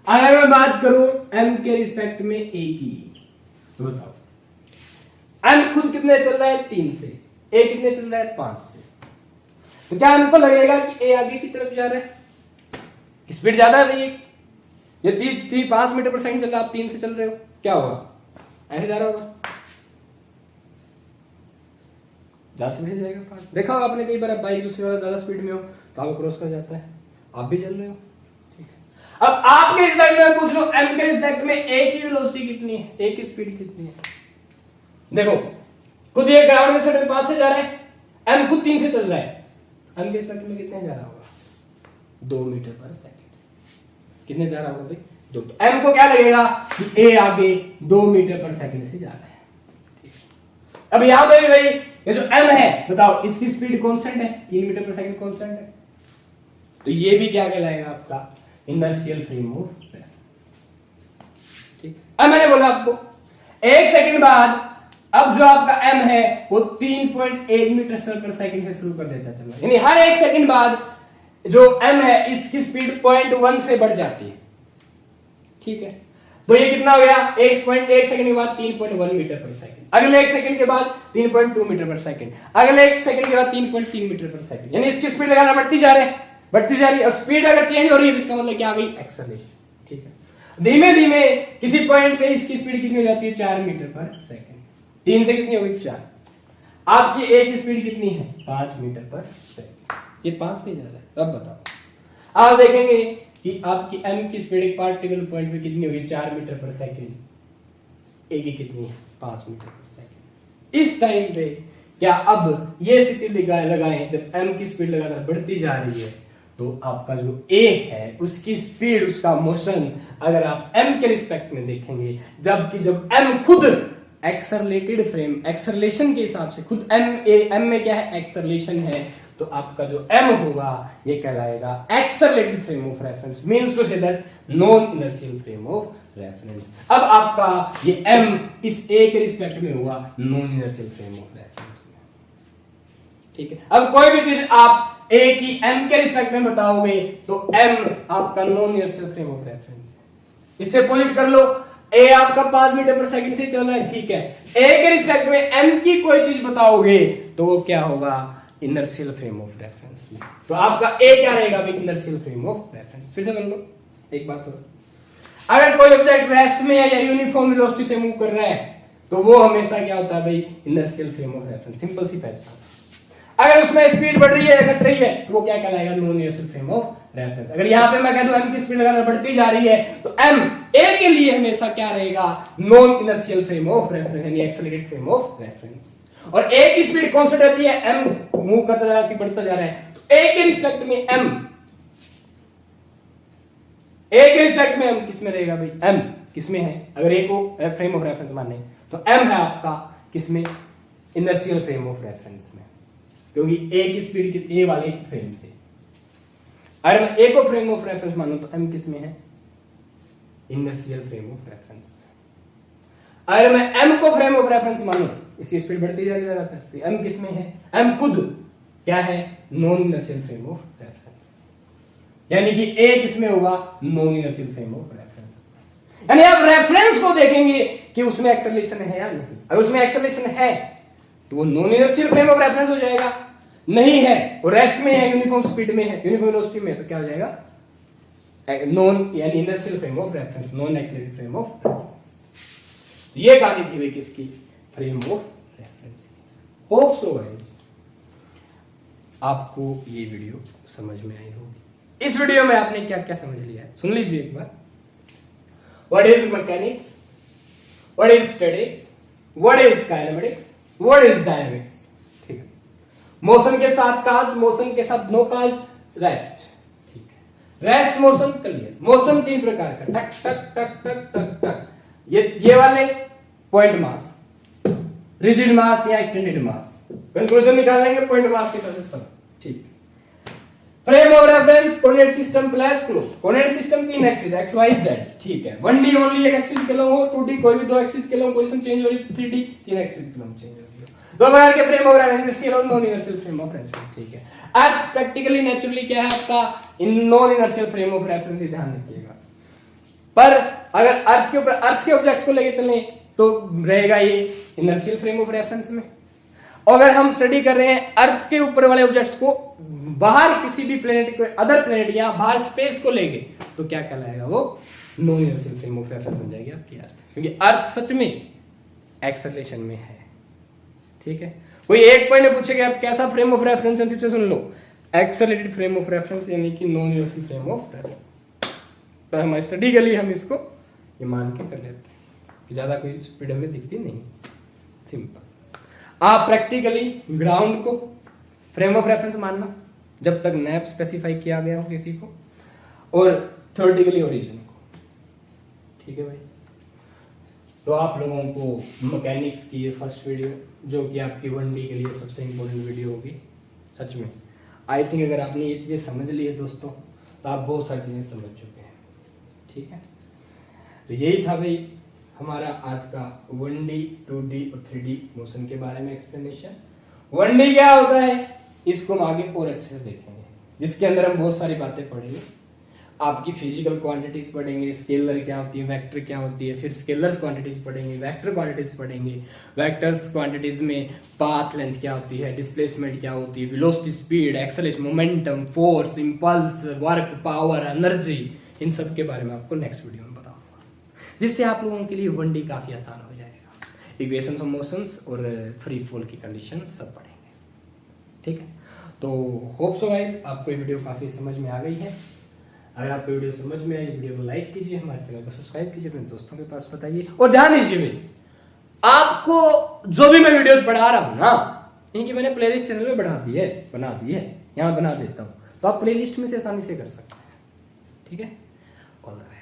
A: अगर मैं बात करूं एम के रिस्पेक्ट में ए की, तो बताओ एम खुद कितने चल रहा है? 3 से। ए कितने चल रहा है? 5 से। तो क्या हमको लगेगा कि ए आगे की तरफ जा रहा है? स्पीड ज्यादा है भाई, ये 5 मीटर पर सेकंड चल रहा है, आप 3 से चल रहे हो, क्या होगा? ऐसे जा रहा होगा, ज्यादा स्पीड जाएगा। 5 देखा होगा आपने कई बार, बाइक दूसरे वाला ज्यादा स्पीड में हो तो आपको क्रॉस कर जाता है, आप भी चल रहे हो, ठीक है। अब आपके रिस्पेक्ट में पूछ लो एम के रिस्पेक्ट में ए की वेलोसिटी कितनी है, ए की स्पीड कितनी है? देखो खुद ये ग्राउंड में 5 से जा रहा है, एम खुद 3 से चल रहा है, एम के रिस्पेक्ट में कितने जा रहा होगा? 2 मीटर पर सेकंड। कितने जा रहा होगा भाई? 2। तो एम को क्या लगेगा कि ए आगे 2 मीटर पर सेकंड से जा रहा है, ठीक है। अब यहां पे भी भाई ये जो m है बताओ इसकी स्पीड कांस्टेंट है, 3 मीटर पर सेकंड कांस्टेंट है, तो ये भी क्या कहलाएगा आपका? इनर्शियल फ्रेम ऑफ रेफरेंस, ठीक। अब मैंने बोला आपको 1 सेकंड बाद अब जो आपका m है वो 3.1 मीटर पर सेकंड से शुरू कर देता है चलना, यानी हर 1 सेकंड बाद जो m है इसकी स्पीड 0.1 से बढ़ जाती है, ठीक है। तो ये कितना हो गया? 1.1 सेकंड के बाद 3.1 मीटर पर सेकंड, अगले 1 सेकंड के बाद 3.2 मीटर पर सेकंड, अगले 1 सेकंड के बाद 3.3 मीटर पर सेकंड, यानी इसकी स्पीड लगाना बढ़ती जा रही है और स्पीड अगर चेंज हो रही है तो इसका मतलब क्या आ गई? एक्सेलरेशन, ठीक है। धीमे धीमे किसी पॉइंट पे इसकी स्पीड कितनी हो जाती है? 4 मीटर पर सेकंड। 3 से कितनी होगी? 4। आपकी ए की स्पीड कितनी है? 5 मीटर पर सेकंड। ये 5 से ज्यादा है। अब बताओ आप देखेंगे कि आपकी m की स्पीड एक पार्टिकुलर पॉइंट पे कितनी होगी? 4 मीटर पर सेकंड। ए की कितनी है? 5 मीटर पर सेकंड। इस टाइम पे क्या अब ये स्थिति लगाएं जब m की स्पीड लगातार बढ़ती जा रही है तो आपका जो a है उसकी स्पीड, उसका मोशन अगर आप m के रिस्पेक्ट में देखेंगे, जबकि जब m खुद एक्सेलरेटेड फ्रेम, एक्सेलरेशन के हिसाब से खुद m में क्या है? एक्सेलरेशन है, तो आपका जो m होगा ये कहलाएगा accelerated frame of reference, means to say that non inertial frame of reference. अब आपका ये m इस a के रिस्पेक्ट में हुआ non inertial frame of reference, ठीक है। अब कोई भी चीज आप a की m के रिस्पेक्ट में बताओगे तो m आपका non inertial frame of reference है। इससे पॉइंट कर लो a आपका 5 मीटर पर सेकंड से चल रहा है, ठीक है। a के रिस्पेक्ट में m की कोई चीज बताओगे तो वो क्या होगा? इनर्शियल फ्रेम ऑफ रेफरेंस में। तो आपका a क्या रहेगा भाई? Inertial frame of reference. फिर से कर लो एक बात और, अगर कोई ऑब्जेक्ट रेस्ट में है या यूनिफॉर्म वेलोसिटी से मूव कर रहा है तो वो हमेशा क्या होता है भाई? Inertial frame of reference. Simple सी पहचान। अगर उसमें स्पीड बढ़ रही है, घट रही है तो वो क्या कहलाएगा? Non inertial frame of reference. अगर यहां पे मैं कह दूं m की स्पीड लगातार बढ़ती जा रही है तो m a के लिए हमेशा क्या रहेगा? Non inertial frame of reference, यानी एक्सेलरेटेड फ्रेम ऑफ रेफरेंस। और a की स्पीड कांस्टेंट रहती है, m मूव करता जा रहा है, बढ़ता जा रहा है, तो a के रिस्पेक्ट में m ए के रिस्पेक्ट में m किस में रहेगा भाई, m किस में है, अगर ए को फ्रेम ऑफ रेफरेंस माने तो m है आपका किस में, इनर्शियल फ्रेम ऑफ रेफरेंस में, क्योंकि ए की स्पीड ए वाले फ्रेम से। अगर मैं ए को फ्रेम ऑफ रेफरेंस मानूं तो m किस में है, इनर्शियल फ्रेम ऑफ रेफरेंस में। अगर मैं m को फ्रेम ऑफ रेफरेंस मानूं, इसकी स्पीड बढ़ती जाएगी लगातार, तो m किस में है, m खुद क्या है, non inertial frame of reference, यानी कि a किस में होगा, non inertial frame of reference. यानी आप रेफरेंस को देखेंगे कि उसमें एक्सेलरेशन है या नहीं, अगर उसमें एक्सेलरेशन है तो वो non inertial frame of reference हो जाएगा, नहीं है और रेस्ट में है, यूनिफॉर्म स्पीड में है, यूनिफॉर्म वेलोसिटी में है, तो क्या हो जाएगा, नॉन यानी inertial frame of reference, non accelerated frame of reference. ये कहानी थी भाई किसकी, frame of reference. Hope so guys आपको ये वीडियो समझ में आई होगी। इस वीडियो में आपने क्या क्या समझ लिया है सुन लीजिए एक बार। What is mechanics, what is statics, what is kinematics, what is dynamics, ठीक है। मोशन के साथ काज, मोशन के साथ नो काज, रेस्ट, ठीक है। रेस्ट मोशन क्लियर, मोशन 3 प्रकार का, टक टक टक टक टक टक, ये वाले पॉइंट मास, रिजिड मास या एक्सटेंडेड मास, कंक्लूजन निकालेंगे पॉइंट मास के साथ सब, ठीक। Frame of reference coordinate system plus close, coordinate system 3 axis X Y Z, ठीक है। 1D ओनली एक एक्सिस के लोग हो, 2D कोई भी 2 एक्सिस के लोग पोजीशन चेंज हो रही, 3D 3 एक्सिस के लोग चेंज हो रही है, दो प्रकार के फ्रेम ऑफ रेफरेंस, इनर्शियल और non inertial frame of reference, ठीक है। अर्थ प्रैक्टिकली नेचुरली क्या है आपका, in non inertial frame of reference, ध्यान रखिएगा। पर अगर अर्थ के ऊपर अर्थ के ऑब्जेक्ट्स को लेके चलें तो रहेगा ये इनर्शियल फ्रेम ऑफ रेफरेंस में। अगर हम स्टडी कर रहे हैं अर्थ के ऊपर वाले ऑब्जेक्ट्स को बाहर किसी भी प्लेनेट को, अदर प्लेनेट या बाहर स्पेस को लेंगे तो क्या कहलाएगा, वो non inertial frame of reference बन जाएगी आपकी अर्थ, क्योंकि अर्थ सच में एक्सेलरेशन में है, ठीक है। कोई एक पॉइंट पूछेगा कैसा फ्रेम ऑफ रेफरेंस है, फिर सुन लो, एक्सेलरेटेड फ्रेम ऑफ रेफरेंस यानी कि non inertial frame of reference. तो हमारी स्टडी के लिए हम इसको ये मान के कर लेते हैं कि ज्यादा कोई स्पीड हमें दिखती नहीं, सिंपल। आप प्रैक्टिकली ग्राउंड को फ्रेम ऑफ रेफरेंस मानना जब तक नैप स्पेसिफाई किया गया हो किसी को, और थ्योरेटिकली ओरिजिन को, ठीक है भाई। तो आप लोगों को मैकेनिक्स की ये फर्स्ट वीडियो जो कि आपकी 1D के लिए सबसे इंपॉर्टेंट वीडियो होगी, सच में आई थिंक अगर आपने ये चीजें समझ ली है दोस्तों तो आप बहुत सारी चीजें समझ चुके हैं, ठीक है। तो यही था भाई हमारा आज का 1D 2D और 3D मोशन के बारे में एक्सप्लेनेशन। 1D क्या होता है इसको हम आगे और अच्छे से देखेंगे, जिसके अंदर हम बहुत सारी बातें पढ़ेंगे, आपकी फिजिकल क्वांटिटीज पढ़ेंगे, स्केलर क्या होती है, वेक्टर क्या होती है, फिर स्केलर्स क्वांटिटीज पढ़ेंगे, वेक्टर क्वांटिटीज पढ़ेंगे, वेक्टर्स क्वांटिटीज में पाथ लेंथ क्या होती है, डिस्प्लेसमेंट क्या होती है, velocity, speed, acceleration, momentum, force, impulse, work, power, energy, इन सब के बारे में आपको नेक्स्ट वीडियो में बताऊंगा, जिससे आप लोगों के लिए 1D काफी आसान हो जाएगा। इक्वेशंस ऑफ मोशंस और फ्री फॉल की कंडीशन सब पढ़ेंगे, ठीक है। तो होप सो गाइस आपको ये वीडियो काफी समझ में आ गई है। अगर आपको वीडियो समझ में आई, वीडियो को लाइक कीजिए, हमारे चैनल को सब्सक्राइब कीजिए, अपने दोस्तों के पास बताइए, और ध्यान दीजिए भाई आपको जो भी मैं वीडियोस पढ़ा रहा हूं ना, इनकी मैंने प्लेलिस्ट चैनल में बना दी है, यहाँ बना देता हूँ, तो आप प्लेलिस्ट में से आसानी से कर सकते हैं, ठीक है। All the best.